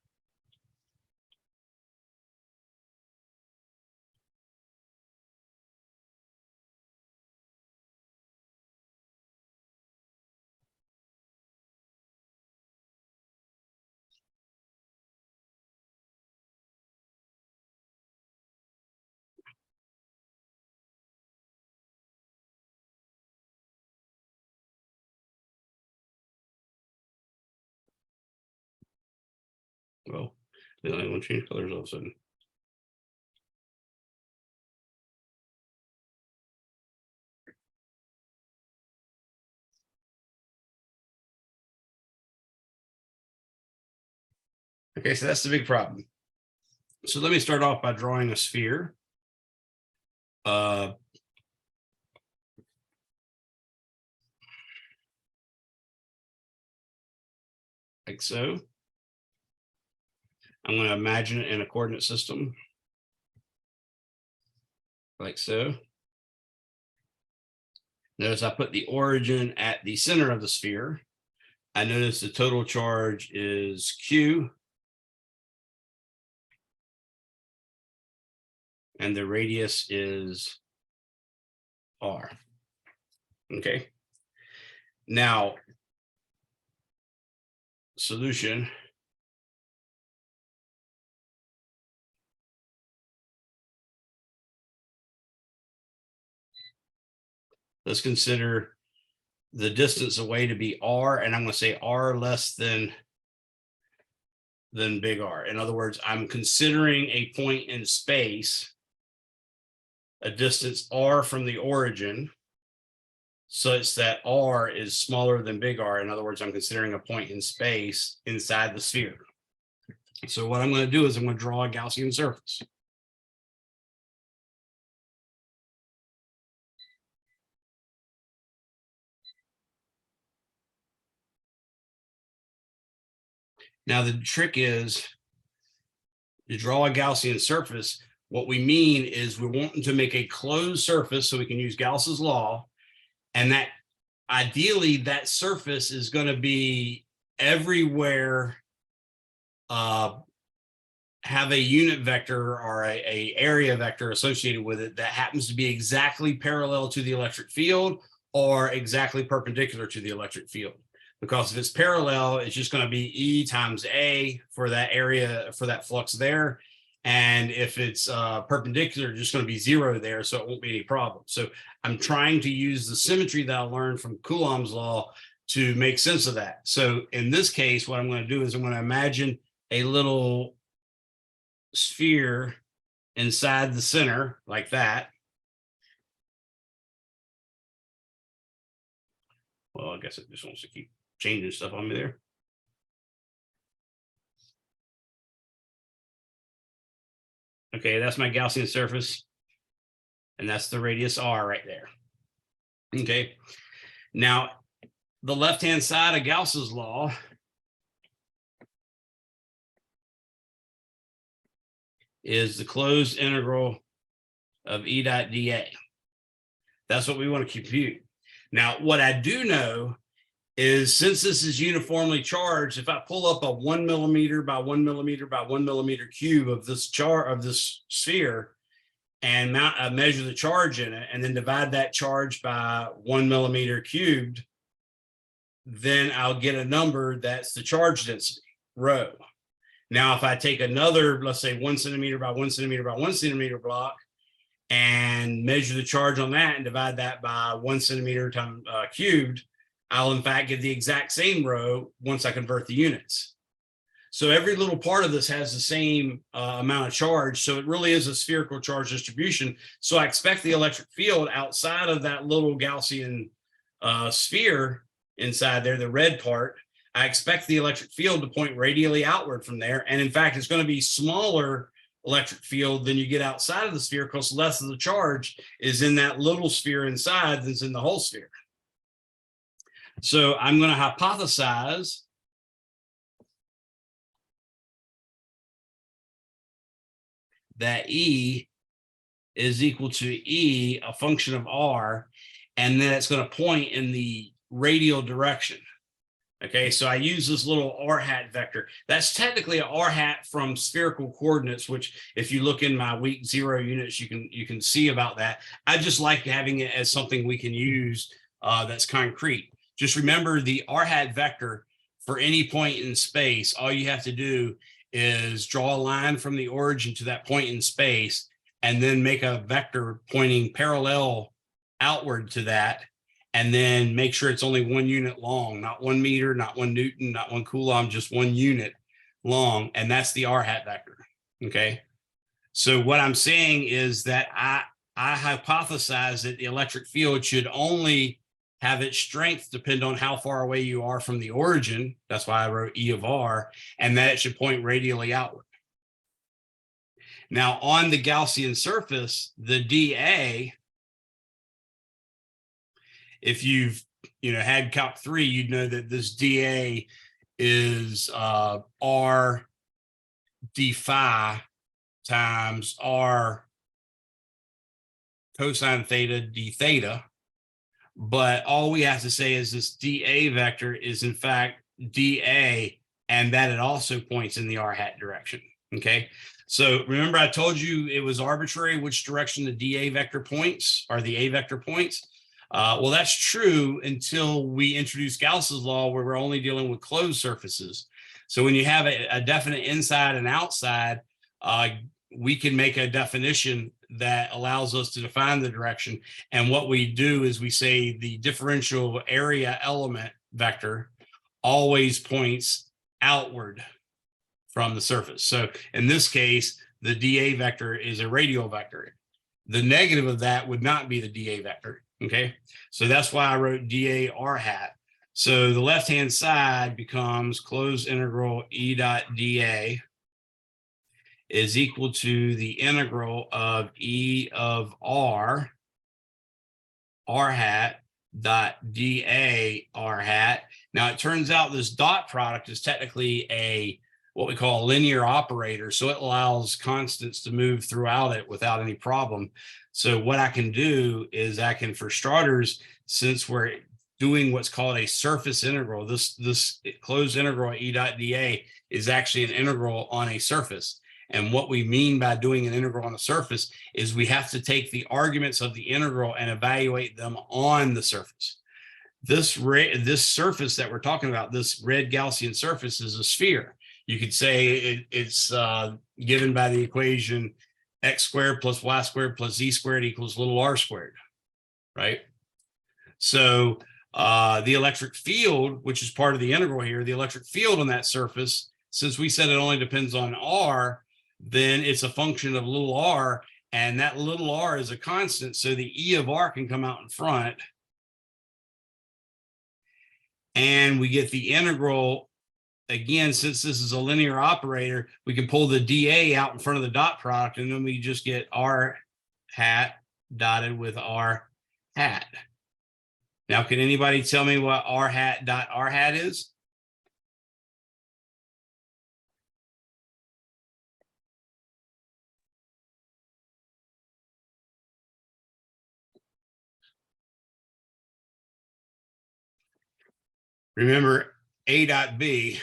Well, they only want to change colors all of a sudden. Okay, so that's the big problem. So let me start off by drawing a sphere. Like so. I'm going to imagine it in a coordinate system. Like so. Notice I put the origin at the center of the sphere. I notice the total charge is Q. And the radius is R. Okay. Now, solution. Let's consider the distance away to be R, and I'm going to say R less than big R. In other words, I'm considering a point in space, a distance R from the origin, such that R is smaller than big R. In other words, I'm considering a point in space inside the sphere. So what I'm going to do is I'm going to draw a Gaussian surface. Now the trick is to draw a Gaussian surface. What we mean is we're wanting to make a closed surface so we can use Gauss's law. And that ideally that surface is going to be everywhere have a unit vector or a area vector associated with it that happens to be exactly parallel to the electric field or exactly perpendicular to the electric field. Because if it's parallel, it's just going to be E times A for that area, for that flux there. And if it's perpendicular, just going to be 0 there, so it won't be any problem. So I'm trying to use the symmetry that I learned from Coulomb's law to make sense of that. So in this case, what I'm going to do is I'm going to imagine a little sphere inside the center like that. Well, I guess it just wants to keep changing stuff on me there. Okay, that's my Gaussian surface. And that's the radius R right there. Okay. Now, the left-hand side of Gauss's law is the closed integral of E dot dA. That's what we want to compute. Now, what I do know is since this is uniformly charged, if I pull up a 1 millimeter by 1 millimeter by 1 millimeter cube of this sphere and measure the charge in it, and then divide that charge by 1 millimeter cubed, then I'll get a number that's the charge density, rho. Now, if I take another, let's say 1 centimeter by 1 centimeter by 1 centimeter block and measure the charge on that and divide that by 1 centimeter times cubed, I'll in fact get the exact same rho once I convert the units. So every little part of this has the same amount of charge. So it really is a spherical charge distribution. So I expect the electric field outside of that little Gaussian sphere inside there, the red part, I expect the electric field to point radially outward from there. And in fact, it's going to be smaller electric field than you get outside of the sphere because less of the charge is in that little sphere inside than's in the whole sphere. So I'm going to hypothesize that E is equal to E, a function of R, and then it's going to point in the radial direction. Okay, so I use this little R hat vector. That's technically an R hat from spherical coordinates, which if you look in my week 0 units, you can see about that. I just like having it as something we can use that's concrete. Just remember the R hat vector for any point in space, all you have to do is draw a line from the origin to that point in space and then make a vector pointing parallel outward to that, and then make sure it's only 1 unit long, not 1 meter, not 1 Newton, not 1 Coulomb, just 1 unit long. And that's the R hat vector. Okay. So what I'm saying is that I hypothesize that the electric field should only have its strength depend on how far away you are from the origin. That's why I wrote E of R, and that it should point radially outward. Now on the Gaussian surface, the dA, if you've had Calc 3, you'd know that this dA is R d phi times R cosine theta d theta. But all we have to say is this dA vector is in fact dA, and that it also points in the R hat direction. Okay. So remember I told you it was arbitrary which direction the dA vector points or the A vector points. Well, that's true until we introduce Gauss's law where we're only dealing with closed surfaces. So when you have a definite inside and outside, we can make a definition that allows us to define the direction. And what we do is we say the differential area element vector always points outward from the surface. So in this case, the dA vector is a radial vector. The negative of that would not be the dA vector. Okay, so that's why I wrote dA R hat. So the left-hand side becomes closed integral E dot dA is equal to the integral of E of R hat dot dA R hat. Now it turns out this dot product is technically what we call a linear operator. So it allows constants to move throughout it without any problem. So what I can do is I can, for starters, since we're doing what's called a surface integral, this closed integral E dot dA is actually an integral on a surface. And what we mean by doing an integral on a surface is we have to take the arguments of the integral and evaluate them on the surface. This surface that we're talking about, this red Gaussian surface, is a sphere. You could say it's given by the equation x squared plus y squared plus z squared equals little r squared, right? So the electric field, which is part of the integral here, the electric field on that surface, since we said it only depends on r, then it's a function of little r, and that little r is a constant, so the E of R can come out in front. And we get the integral, again, since this is a linear operator, we can pull the dA out in front of the dot product, and then we just get R hat dotted with R hat. Now, can anybody tell me what R hat dot R hat is? Remember, A dot B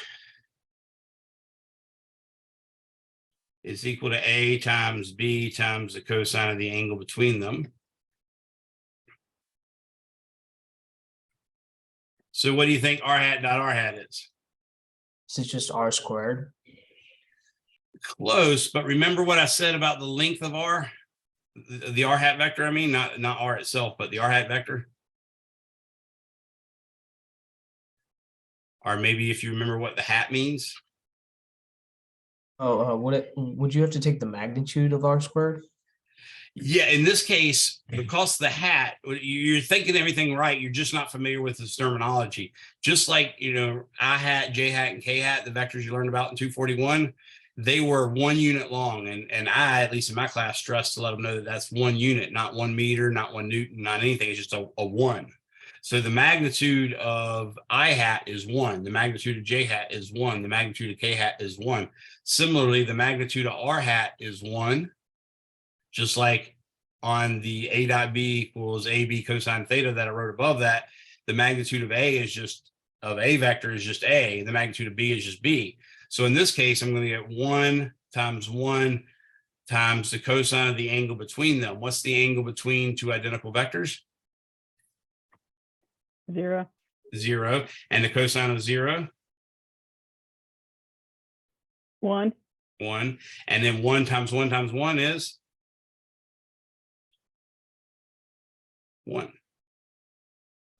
is equal to A times B times the cosine of the angle between them. So what do you think R hat dot R hat is? Is it just R squared? Close, but remember what I said about the length of R? The R hat vector, I mean, not R itself, but the R hat vector. Or maybe if you remember what the hat means. Oh, would you have to take the magnitude of R squared? Yeah, in this case, because the hat, you're thinking everything right. You're just not familiar with this terminology. Just like, I hat, J hat, and K hat, the vectors you learned about in 241, they were 1 unit long. And I, at least in my class, stressed to let them know that that's 1 unit, not 1 meter, not 1 Newton, not anything. It's just a 1. So the magnitude of I hat is 1. The magnitude of J hat is 1. The magnitude of K hat is 1. Similarly, the magnitude of R hat is 1. Just like on the A dot B equals AB cosine theta that I wrote above that, the magnitude of A vector is just A, the magnitude of B is just B. So in this case, I'm going to get 1 times the cosine of the angle between them. What's the angle between two identical vectors? 0. 0. And the cosine of 0? 1. 1. And then 1 times 1 times 1 is 1.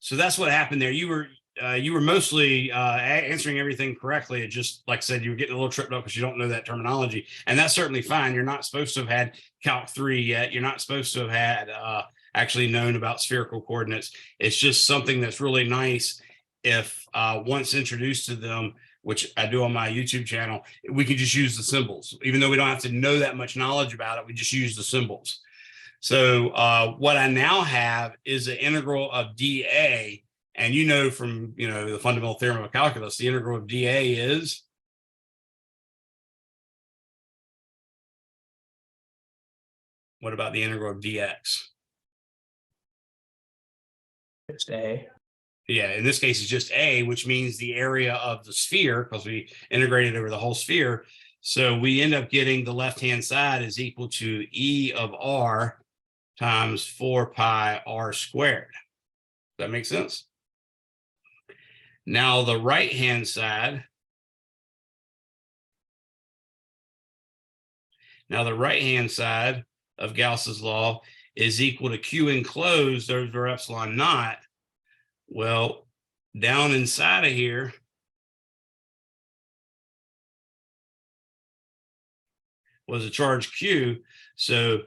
So that's what happened there. You were mostly answering everything correctly. It just, like I said, you were getting a little tripped up because you don't know that terminology, and that's certainly fine. You're not supposed to have had Calc 3 yet. You're not supposed to have had actually known about spherical coordinates. It's just something that's really nice if once introduced to them, which I do on my YouTube channel, we can just use the symbols. Even though we don't have to know that much knowledge about it, we just use the symbols. So what I now have is an integral of dA, and from the fundamental theorem of calculus, the integral of dA is what about the integral of dx? Just A. Yeah, in this case, it's just A, which means the area of the sphere, because we integrated over the whole sphere. So we end up getting the left-hand side is equal to E of R times 4 pi R squared. Does that make sense? Now the right-hand side. Of Gauss's law is equal to Q enclosed over epsilon naught. Well, down inside of here, was a charge Q. So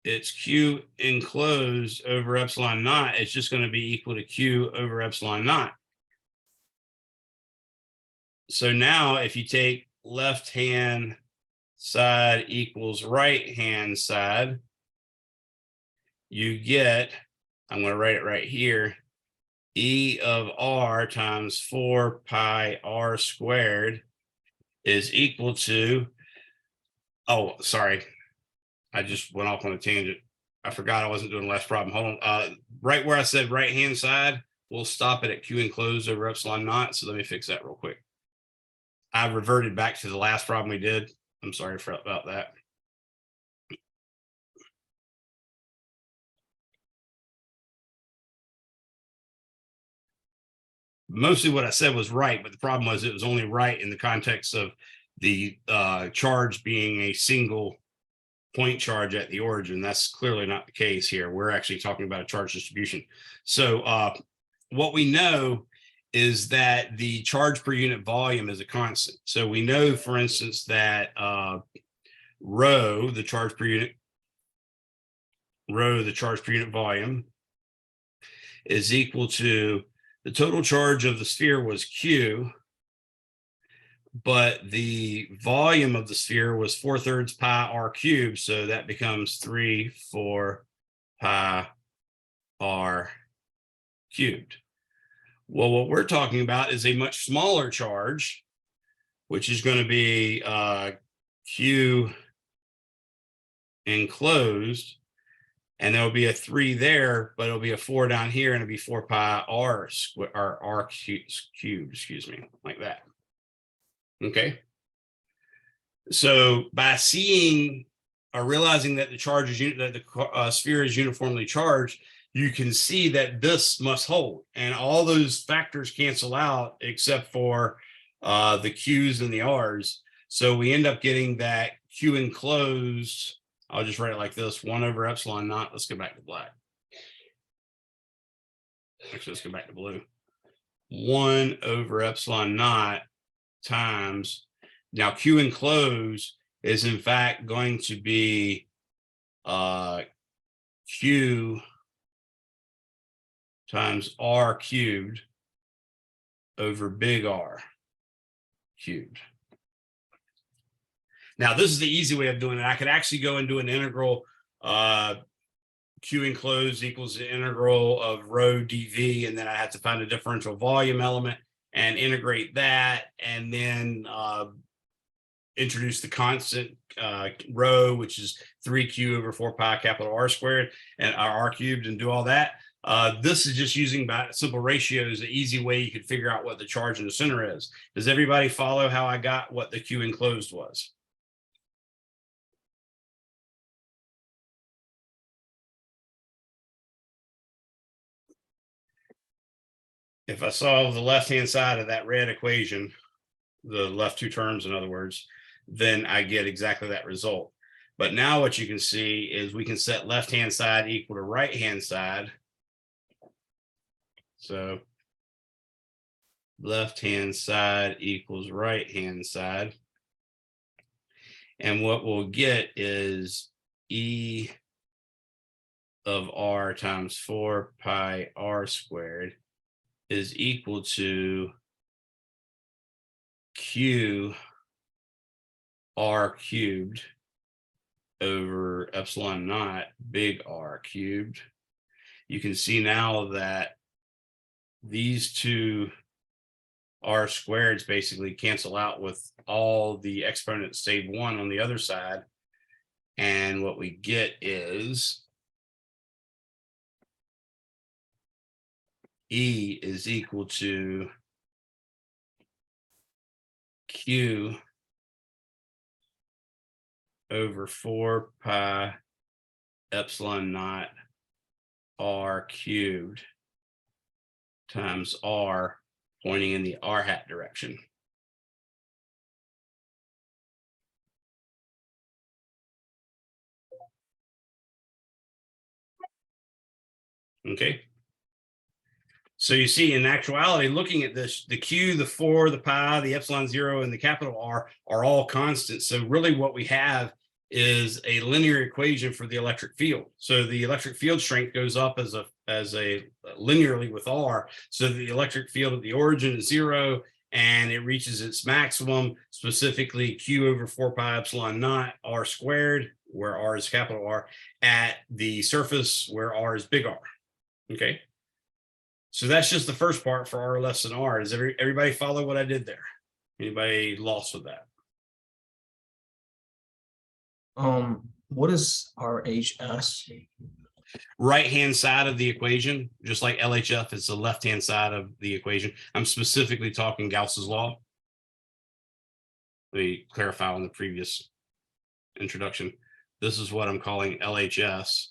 it's Q enclosed over epsilon naught. It's just going to be equal to Q over epsilon naught. So now if you take left-hand side equals right-hand side, you get, I'm going to write it right here, E of R times 4 pi R squared is equal to, oh, sorry. I just went off on a tangent. I forgot I wasn't doing the last problem. Hold on. Right where I said right-hand side, we'll stop it at Q enclosed over epsilon naught. So let me fix that real quick. I reverted back to the last problem we did. I'm sorry about that. Mostly what I said was right, but the problem was it was only right in the context of the charge being a single point charge at the origin. That's clearly not the case here. We're actually talking about a charge distribution. So what we know is that the charge per unit volume is a constant. So we know, for instance, that rho, the charge per unit volume, is equal to the total charge of the sphere was Q, but the volume of the sphere was 4/3 pi R cubed. So that becomes 3/4 pi R cubed. Well, what we're talking about is a much smaller charge, which is going to be Q enclosed. And there'll be a 3 there, but it'll be a 4 down here, and it'll be 4 pi r square or r cubed, excuse me, like that. Okay. So by seeing or realizing that the charge is that the sphere is uniformly charged, you can see that this must hold, and all those factors cancel out except for the q's and the r's. So we end up getting that q enclosed. I'll just write it like this: 1 over epsilon naught. Let's go back to black. Actually, let's go back to blue. 1 over epsilon naught times. Now, q enclosed is in fact going to be q times r cubed over big R cubed. Now, this is the easy way of doing it. I could actually go and do an integral. Q enclosed equals the integral of rho dv, and then I have to find a differential volume element and integrate that, and then introduce the constant rho, which is 3q over 4 pi capital R squared and r cubed, and do all that. This is just using by simple ratios, the easy way you could figure out what the charge in the center is. Does everybody follow how I got what the Q enclosed was? If I solve the left-hand side of that red equation, the left two terms, in other words, then I get exactly that result. But now what you can see is we can set left-hand side equal to right-hand side. So left-hand side equals right-hand side. And what we'll get is E of R times 4 pi R squared is equal to Q R cubed over epsilon naught big R cubed. You can see now that these two R squareds basically cancel out with all the exponents save 1 on the other side. And what we get is E is equal to Q over 4 pi epsilon naught R cubed times R pointing in the R hat direction. Okay. So you see, in actuality, looking at this, the Q, the 4, the pi, the epsilon 0, and the capital R are all constants. So really what we have is a linear equation for the electric field. So the electric field strength goes up as a linearly with R. So the electric field at the origin is 0, and it reaches its maximum, specifically Q over 4 pi epsilon naught R squared, where R is capital R, at the surface where R is big R. Okay. So that's just the first part for R less than R. Does everybody follow what I did there? Anybody lost with that? What is RHS? Right-hand side of the equation, just like LHF is the left-hand side of the equation. I'm specifically talking Gauss's law. Let me clarify on the previous introduction. This is what I'm calling LHS.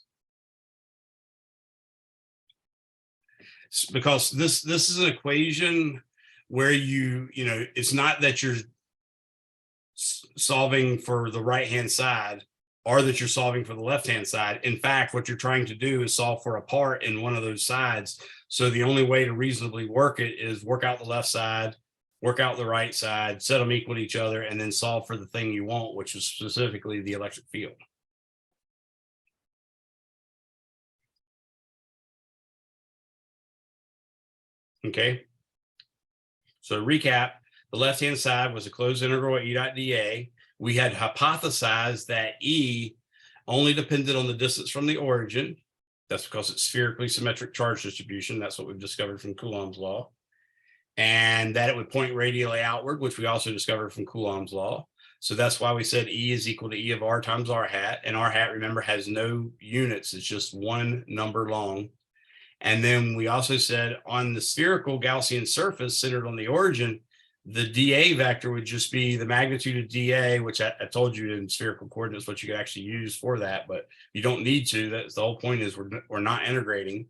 Because this is an equation where it's not that you're solving for the right-hand side or that you're solving for the left-hand side. In fact, what you're trying to do is solve for a part in one of those sides. So the only way to reasonably work it is work out the left side, work out the right side, set them equal to each other, and then solve for the thing you want, which is specifically the electric field. Okay. So recap, the left-hand side was a closed integral at E dot dA. We had hypothesized that E only depended on the distance from the origin. That's because it's spherically symmetric charge distribution. That's what we've discovered from Coulomb's law. And that it would point radially outward, which we also discovered from Coulomb's law. So that's why we said E is equal to E of R times R hat. And R hat, remember, has no units. It's just one number long. And then we also said on the spherical Gaussian surface centered on the origin, the dA vector would just be the magnitude of dA, which I told you in spherical coordinates what you could actually use for that, but you don't need to. That's the whole point, is we're not integrating,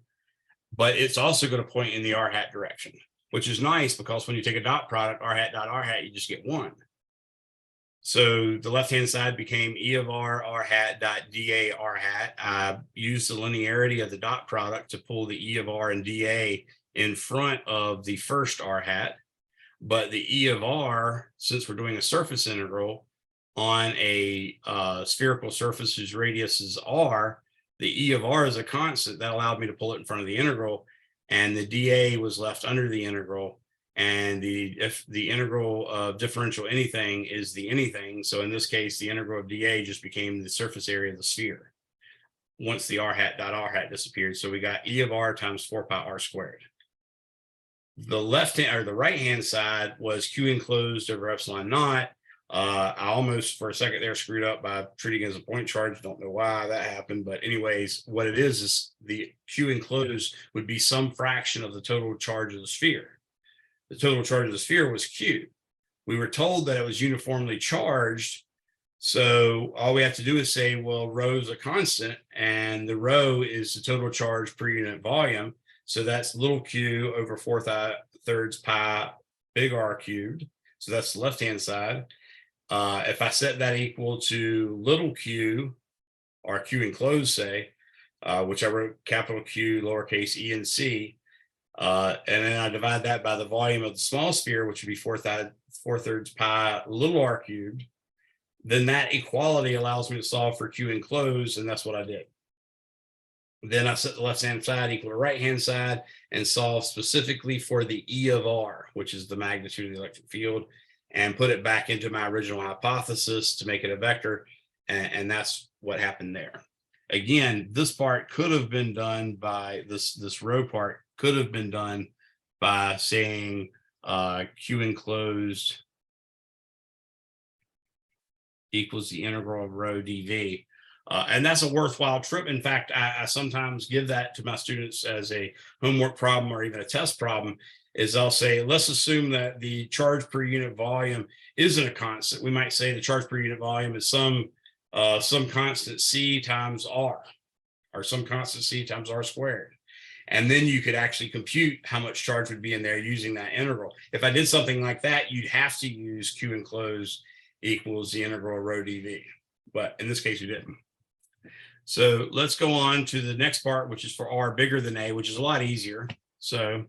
but it's also going to point in the R hat direction, which is nice because when you take a dot product, R hat dot R hat, you just get one. So the left-hand side became E of R, R hat dot dA R hat. I used the linearity of the dot product to pull the E of R and dA in front of the first R hat. But the E of R, since we're doing a surface integral on a spherical surface whose radius is R, the E of R is a constant that allowed me to pull it in front of the integral, and the dA was left under the integral. And if the integral of differential anything is the anything, so in this case, the integral of dA just became the surface area of the sphere once the R hat dot R hat disappeared. So we got E of R times 4 pi R squared. The left hand or the right hand side was Q enclosed over epsilon naught. I almost for a second there screwed up by treating it as a point charge. Don't know why that happened, but anyways, what it is the Q enclosed would be some fraction of the total charge of the sphere. The total charge of the sphere was Q. We were told that it was uniformly charged. So all we have to do is say, well, rho is a constant, and the rho is the total charge per unit volume. So that's little q over 4/3 pi big R cubed. So that's the left-hand side. If I set that equal to little q, or Q enclosed, say, which I wrote capital Q, lowercase e and c, and then I divide that by the volume of the small sphere, which would be 4/3 pi little R cubed, then that equality allows me to solve for Q enclosed, and that's what I did. Then I set the left-hand side equal to right-hand side and solve specifically for the E of R, which is the magnitude of the electric field, and put it back into my original hypothesis to make it a vector, and that's what happened there. Again, this part could have been done by this row part could have been done by saying Q enclosed equals the integral of rho dV. And that's a worthwhile trip. In fact, I sometimes give that to my students as a homework problem or even a test problem. Is I'll say, let's assume that the charge per unit volume isn't a constant. We might say the charge per unit volume is some constant C times R, or some constant C times R squared. And then you could actually compute how much charge would be in there using that integral. If I did something like that, you'd have to use Q enclosed equals the integral of rho dV. But in this case, you didn't. So let's go on to the next part, which is for R bigger than A, which is a lot easier. So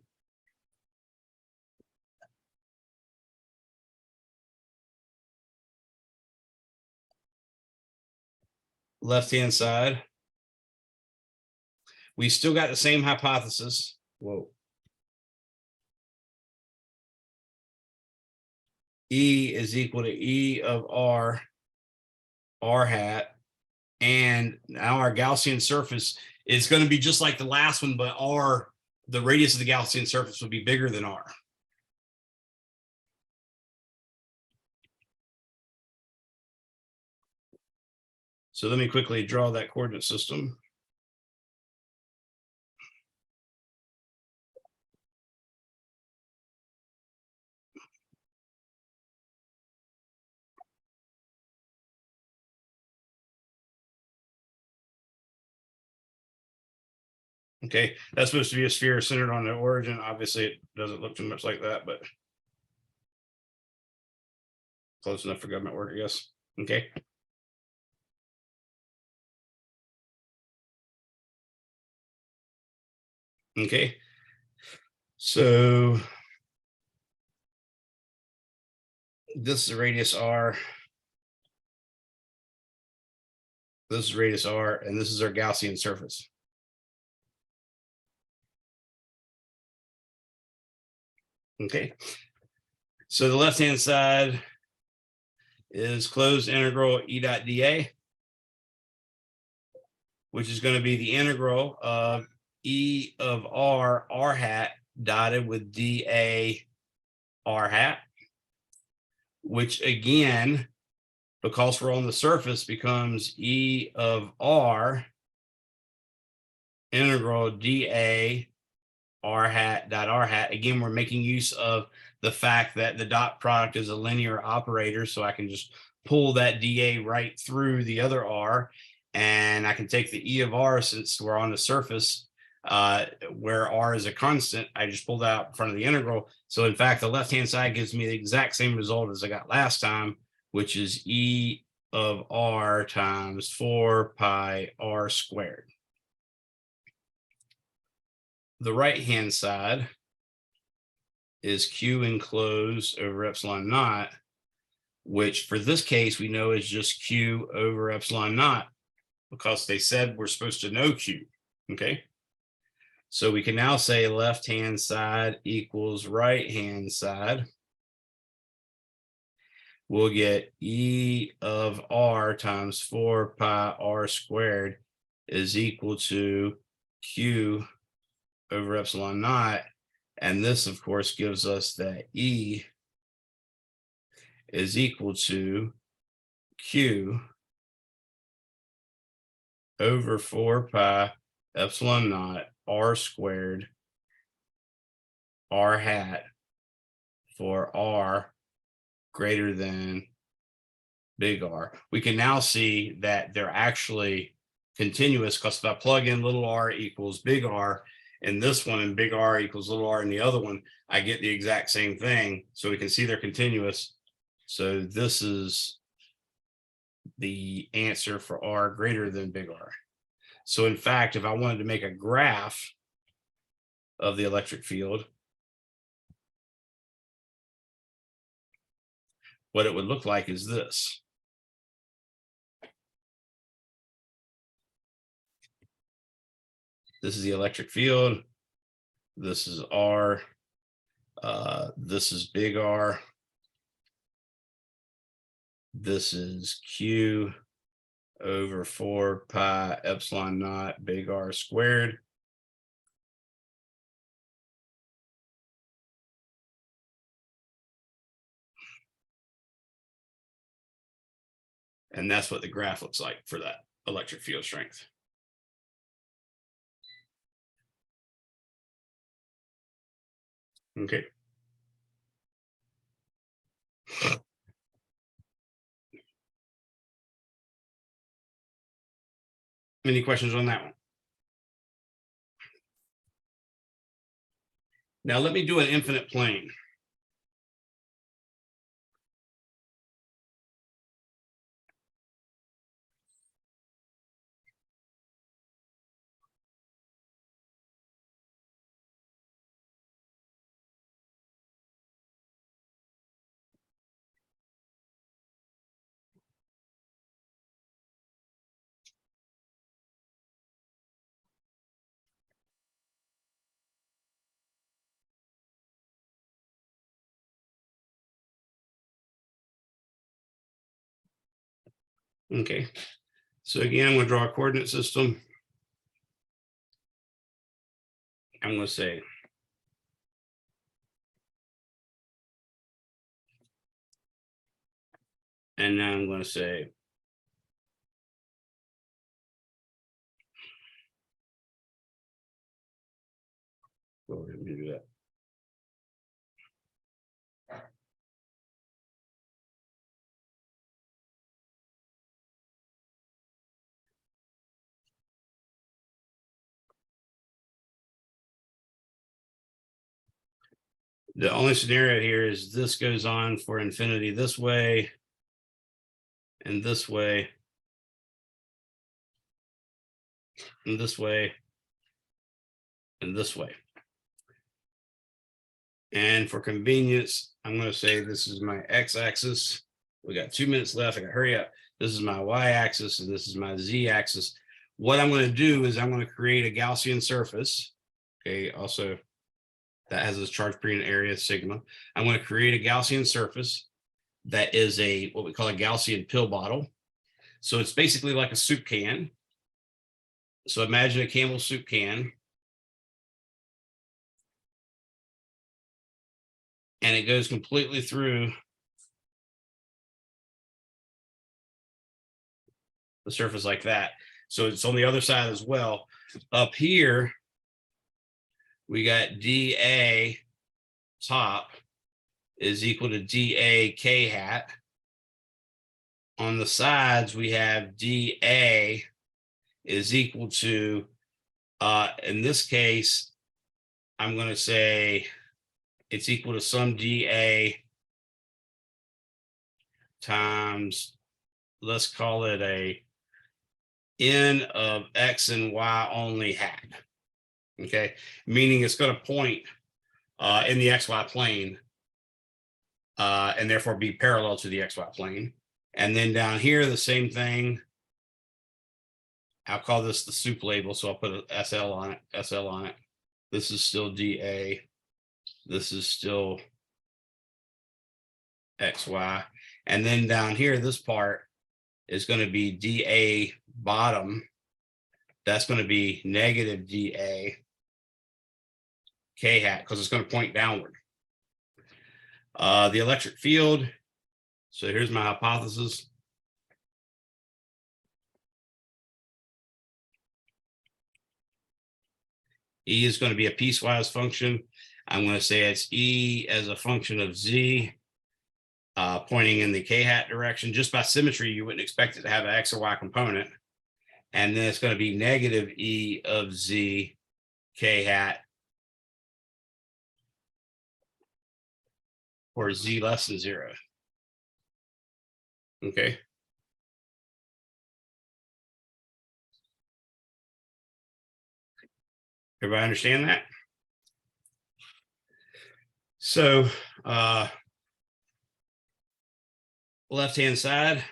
left-hand side, we still got the same hypothesis. Whoa. E is equal to E of R, R hat, and now our Gaussian surface is going to be just like the last one, but R, the radius of the Gaussian surface would be bigger than R. So let me quickly draw that coordinate system. Okay, that's supposed to be a sphere centered on the origin. Obviously, it doesn't look too much like that, but close enough for government work, I guess. Okay. Okay. So this is radius R. This is radius R, and this is our Gaussian surface. Okay. So the left-hand side is closed integral E dot dA, which is going to be the integral of E of R, R hat, dotted with dA, R hat, which again because we're on the surface, becomes E of R integral dA r hat dot r hat. Again, we're making use of the fact that the dot product is a linear operator, so I can just pull that dA right through the other r, and I can take the E of R, since we're on the surface, where r is a constant, I just pulled out in front of the integral. So in fact, the left-hand side gives me the exact same result as I got last time, which is E of R times 4 pi r squared. The right-hand side is Q enclosed over epsilon naught, which for this case, we know is just Q over epsilon naught, because they said we're supposed to know Q, okay? So we can now say left-hand side equals right-hand side. We'll get E of R times 4 pi r squared is equal to Q over epsilon naught. And this, of course, gives us that E is equal to Q over 4 pi epsilon naught r squared r hat for r greater than big R. We can now see that they're actually continuous, because if I plug in little r equals big R in this one and big R equals little r in the other one, I get the exact same thing. So we can see they're continuous. So this is the answer for r greater than big R. So in fact, if I wanted to make a graph of the electric field, what it would look like is this. This is the electric field. This is R. This is big R. This is Q over 4 pi epsilon naught big R squared. And that's what the graph looks like for that electric field strength. Okay. Any questions on that one? Now let me do an infinite plane. Okay. So again, I'm going to draw a coordinate system. I'm going to say and now I'm going to say go ahead and do that. The only scenario here is this goes on for infinity this way and this way and this way and this way. And for convenience, I'm going to say this is my x-axis. We got 2 minutes left. I got to hurry up. This is my y-axis and this is my z-axis. What I'm going to do is I'm going to create a Gaussian surface. Okay, also that has this charge per unit area sigma. I'm going to create a Gaussian surface that is a what we call a Gaussian pill bottle. So it's basically like a soup can. So imagine a Campbell soup can. And it goes completely through the surface like that. So it's on the other side as well. Up here, we got dA top is equal to dA k hat. On the sides, we have dA is equal to, in this case, I'm going to say it's equal to some dA times, let's call it a n of x and y only hat. Okay, meaning it's going to point in the xy plane and therefore be parallel to the xy plane. And then down here, the same thing. I'll call this the soup label, so I'll put a SL on it. SL on it. This is still dA. This is still XY. And then down here, this part is going to be dA bottom. That's going to be negative dA k hat because it's going to point downward. The electric field. So here's my hypothesis. E is going to be a piecewise function. I'm going to say it's E as a function of Z pointing in the k hat direction. Just by symmetry, you wouldn't expect it to have an X or Y component. And then it's going to be negative E of Z k hat for Z less than 0. Okay. Everybody understand that? So left-hand side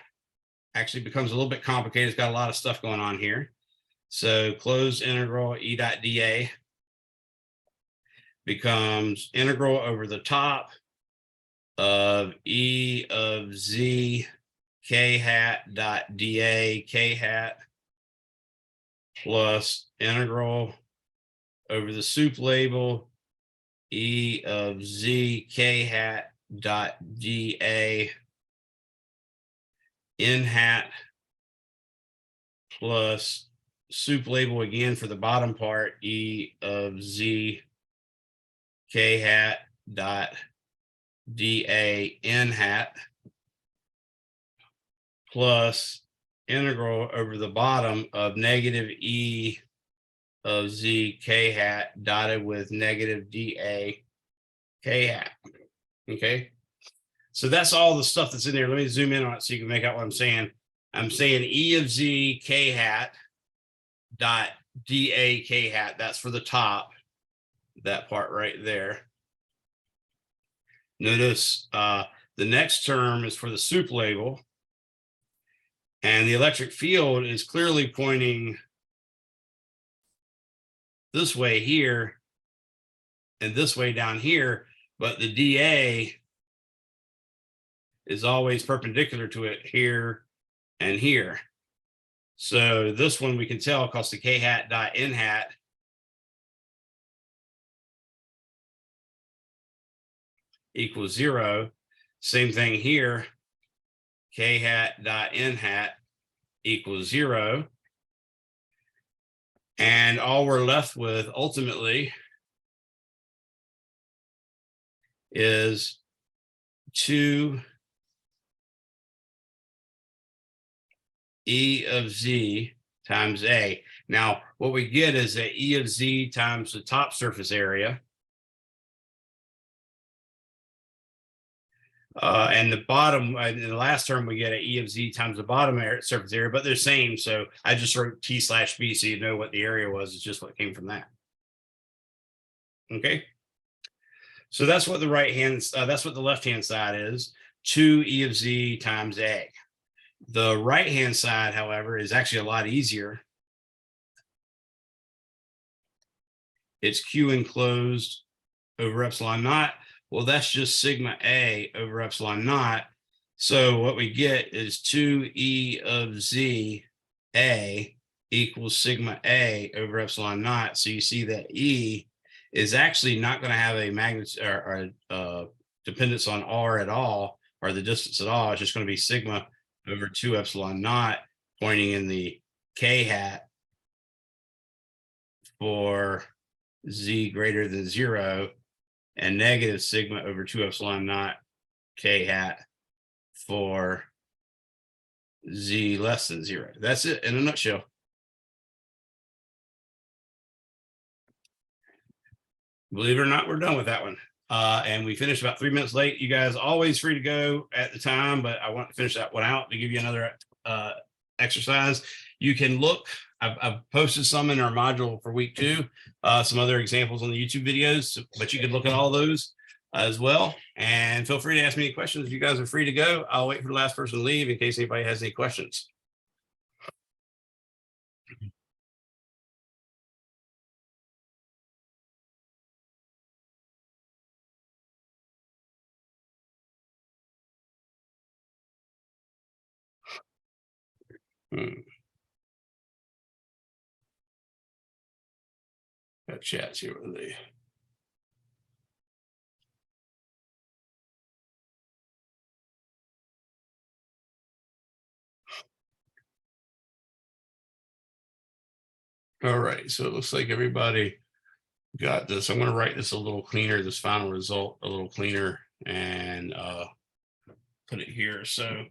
actually becomes a little bit complicated. It's got a lot of stuff going on here. So closed integral E dot dA becomes integral over the top of E of Z k hat dot dA k hat plus integral over the soup label E of Z k hat dot dA n hat plus soup label again for the bottom part E of Z k hat dot dA n hat plus integral over the bottom of negative E of Z k hat dotted with negative dA k hat. Okay. So that's all the stuff that's in there. Let me zoom in on it so you can make out what I'm saying. I'm saying E of Z k hat dot dA k hat. That's for the top, that part right there. Notice the next term is for the soup label. And the electric field is clearly pointing this way here and this way down here, but the dA is always perpendicular to it here and here. So this one we can tell because the k hat dot n hat equals 0. Same thing here, k hat dot n hat equals 0. And all we're left with ultimately is 2 E of Z times A. Now, what we get is that E of Z times the top surface area. And the bottom, in the last term, we get an E of Z times the bottom surface area, but they're same. So I just wrote T slash B so you know what the area was. It's just what came from that. Okay. So that's what the that's what the left-hand side is, 2 E of Z times A. The right-hand side, however, is actually a lot easier. It's Q enclosed over epsilon naught. Well, that's just sigma A over epsilon naught. So what we get is 2 E of Z A equals sigma A over epsilon naught. So you see that E is actually not going to have a magnitude or dependence on R at all, or the distance at all. It's just going to be sigma over 2 epsilon naught pointing in the k hat for z greater than 0, and negative sigma over 2 epsilon naught k hat for z less than 0. That's it in a nutshell. Believe it or not, we're done with that one. And we finished about 3 minutes late. You guys always free to go at the time, but I want to finish that one out to give you another exercise. You can look, I've posted some in our module for week 2, some other examples on the YouTube videos, but you can look at all those as well. And feel free to ask me any questions. If you guys are free to go, I'll wait for the last person to leave in case anybody has any questions. Got chats here with the. All right, so it looks like everybody got this. I'm going to write this a little cleaner, this final result a little cleaner, and put it here. So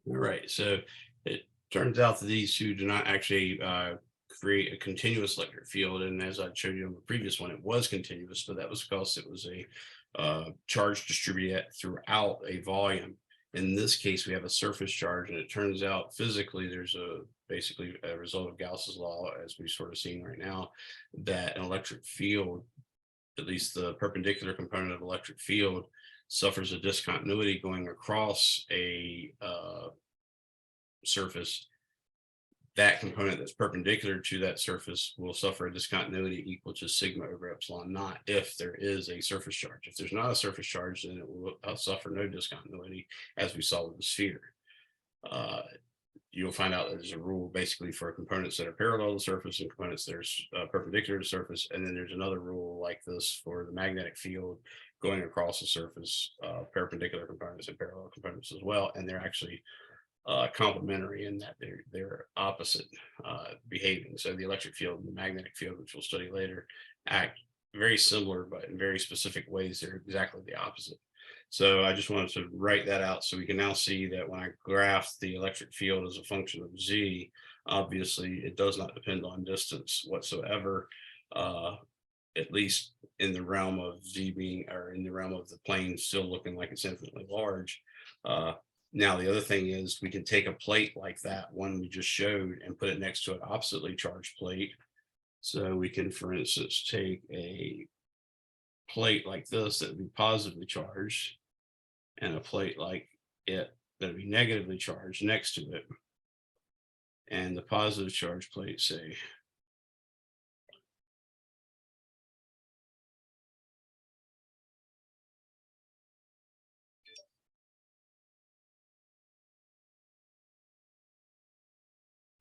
All right, so it turns out that these two do not actually create a continuous electric field. And as I showed you on the previous one, it was continuous, but that was because it was a charge distributed throughout a volume. In this case, we have a surface charge, and it turns out physically there's basically a result of Gauss's law, as we've sort of seen right now, that an electric field, at least the perpendicular component of electric field, suffers a discontinuity going across a surface. That component that's perpendicular to that surface will suffer a discontinuity equal to sigma over epsilon naught if there is a surface charge. If there's not a surface charge, then it will suffer no discontinuity, as we saw with the sphere. You'll find out that there's a rule basically for components that are parallel to the surface and components that are perpendicular to the surface. And then there's another rule like this for the magnetic field going across the surface, perpendicular components and parallel components as well. And they're actually complementary in that they're opposite behaving. So the electric field and the magnetic field, which we'll study later, act very similar, but in very specific ways, they're exactly the opposite. So I just wanted to write that out so we can now see that when I graph the electric field as a function of z, obviously it does not depend on distance whatsoever, at least in the realm of z being, or in the realm of the plane still looking like it's infinitely large. Now, the other thing is we can take a plate like that one we just showed and put it next to an oppositely charged plate. So we can, for instance, take a plate like this that would be positively charged and a plate like it that would be negatively charged next to it. And the positive charge plate, say,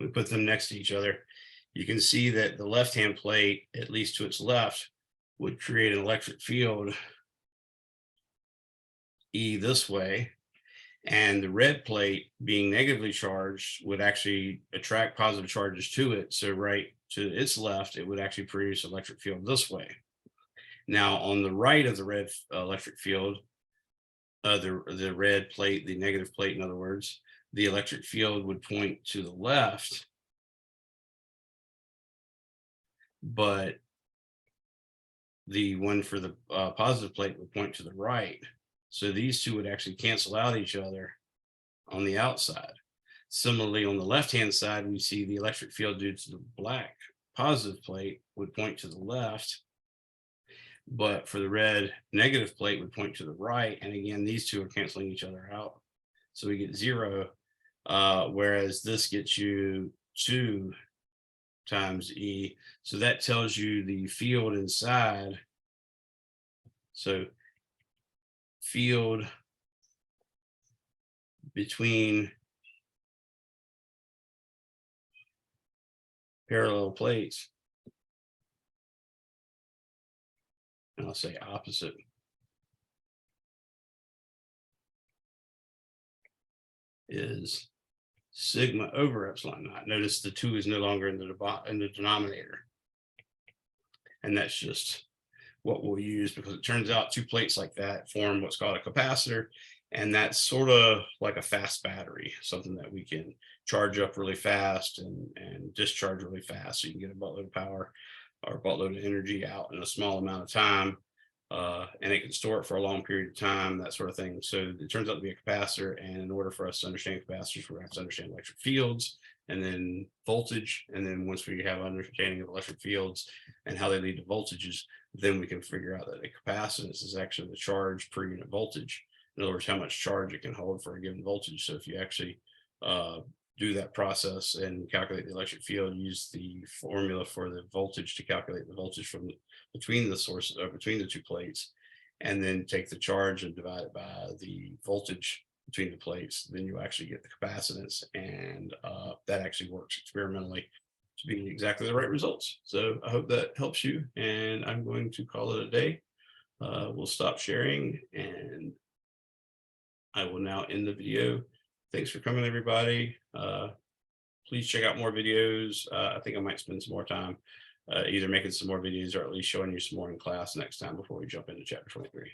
we put them next to each other, you can see that the left-hand plate, at least to its left, would create an electric field E this way. And the red plate, being negatively charged, would actually attract positive charges to it. So right to its left, it would actually produce an electric field this way. Now, on the right of the red electric field, the red plate, the negative plate, in other words, the electric field would point to the left, but the one for the positive plate would point to the right. So these two would actually cancel out each other on the outside. Similarly, on the left-hand side, we see the electric field due to the black positive plate would point to the left, but for the red negative plate would point to the right. And again, these two are canceling each other out. So we get 0, whereas this gets you 2 times E. So that tells you the field inside. So field between parallel plates, and I'll say opposite, is sigma over epsilon naught. Notice the 2 is no longer in the denominator. And that's just what we'll use, because it turns out 2 plates like that form what's called a capacitor. And that's sort of like a fast battery, something that we can charge up really fast and discharge really fast. So you can get a buttload of power or a buttload of energy out in a small amount of time. And it can store it for a long period of time, that sort of thing. So it turns out to be a capacitor. And in order for us to understand capacitors, we have to understand electric fields and then voltage. And then once we have understanding of electric fields and how they lead to voltages, then we can figure out that a capacitance is actually the charge per unit voltage. In other words, how much charge it can hold for a given voltage. So if you actually do that process and calculate the electric field, use the formula for the voltage to calculate the voltage from between the sources or between the 2 plates, and then take the charge and divide it by the voltage between the plates, then you actually get the capacitance, and that actually works experimentally to be exactly the right results. So I hope that helps you, and I'm going to call it a day. We'll stop sharing, and I will now end the video. Thanks for coming, everybody. Please check out more videos. I think I might spend some more time either making some more videos or at least showing you some more in class next time before we jump into chapter 23.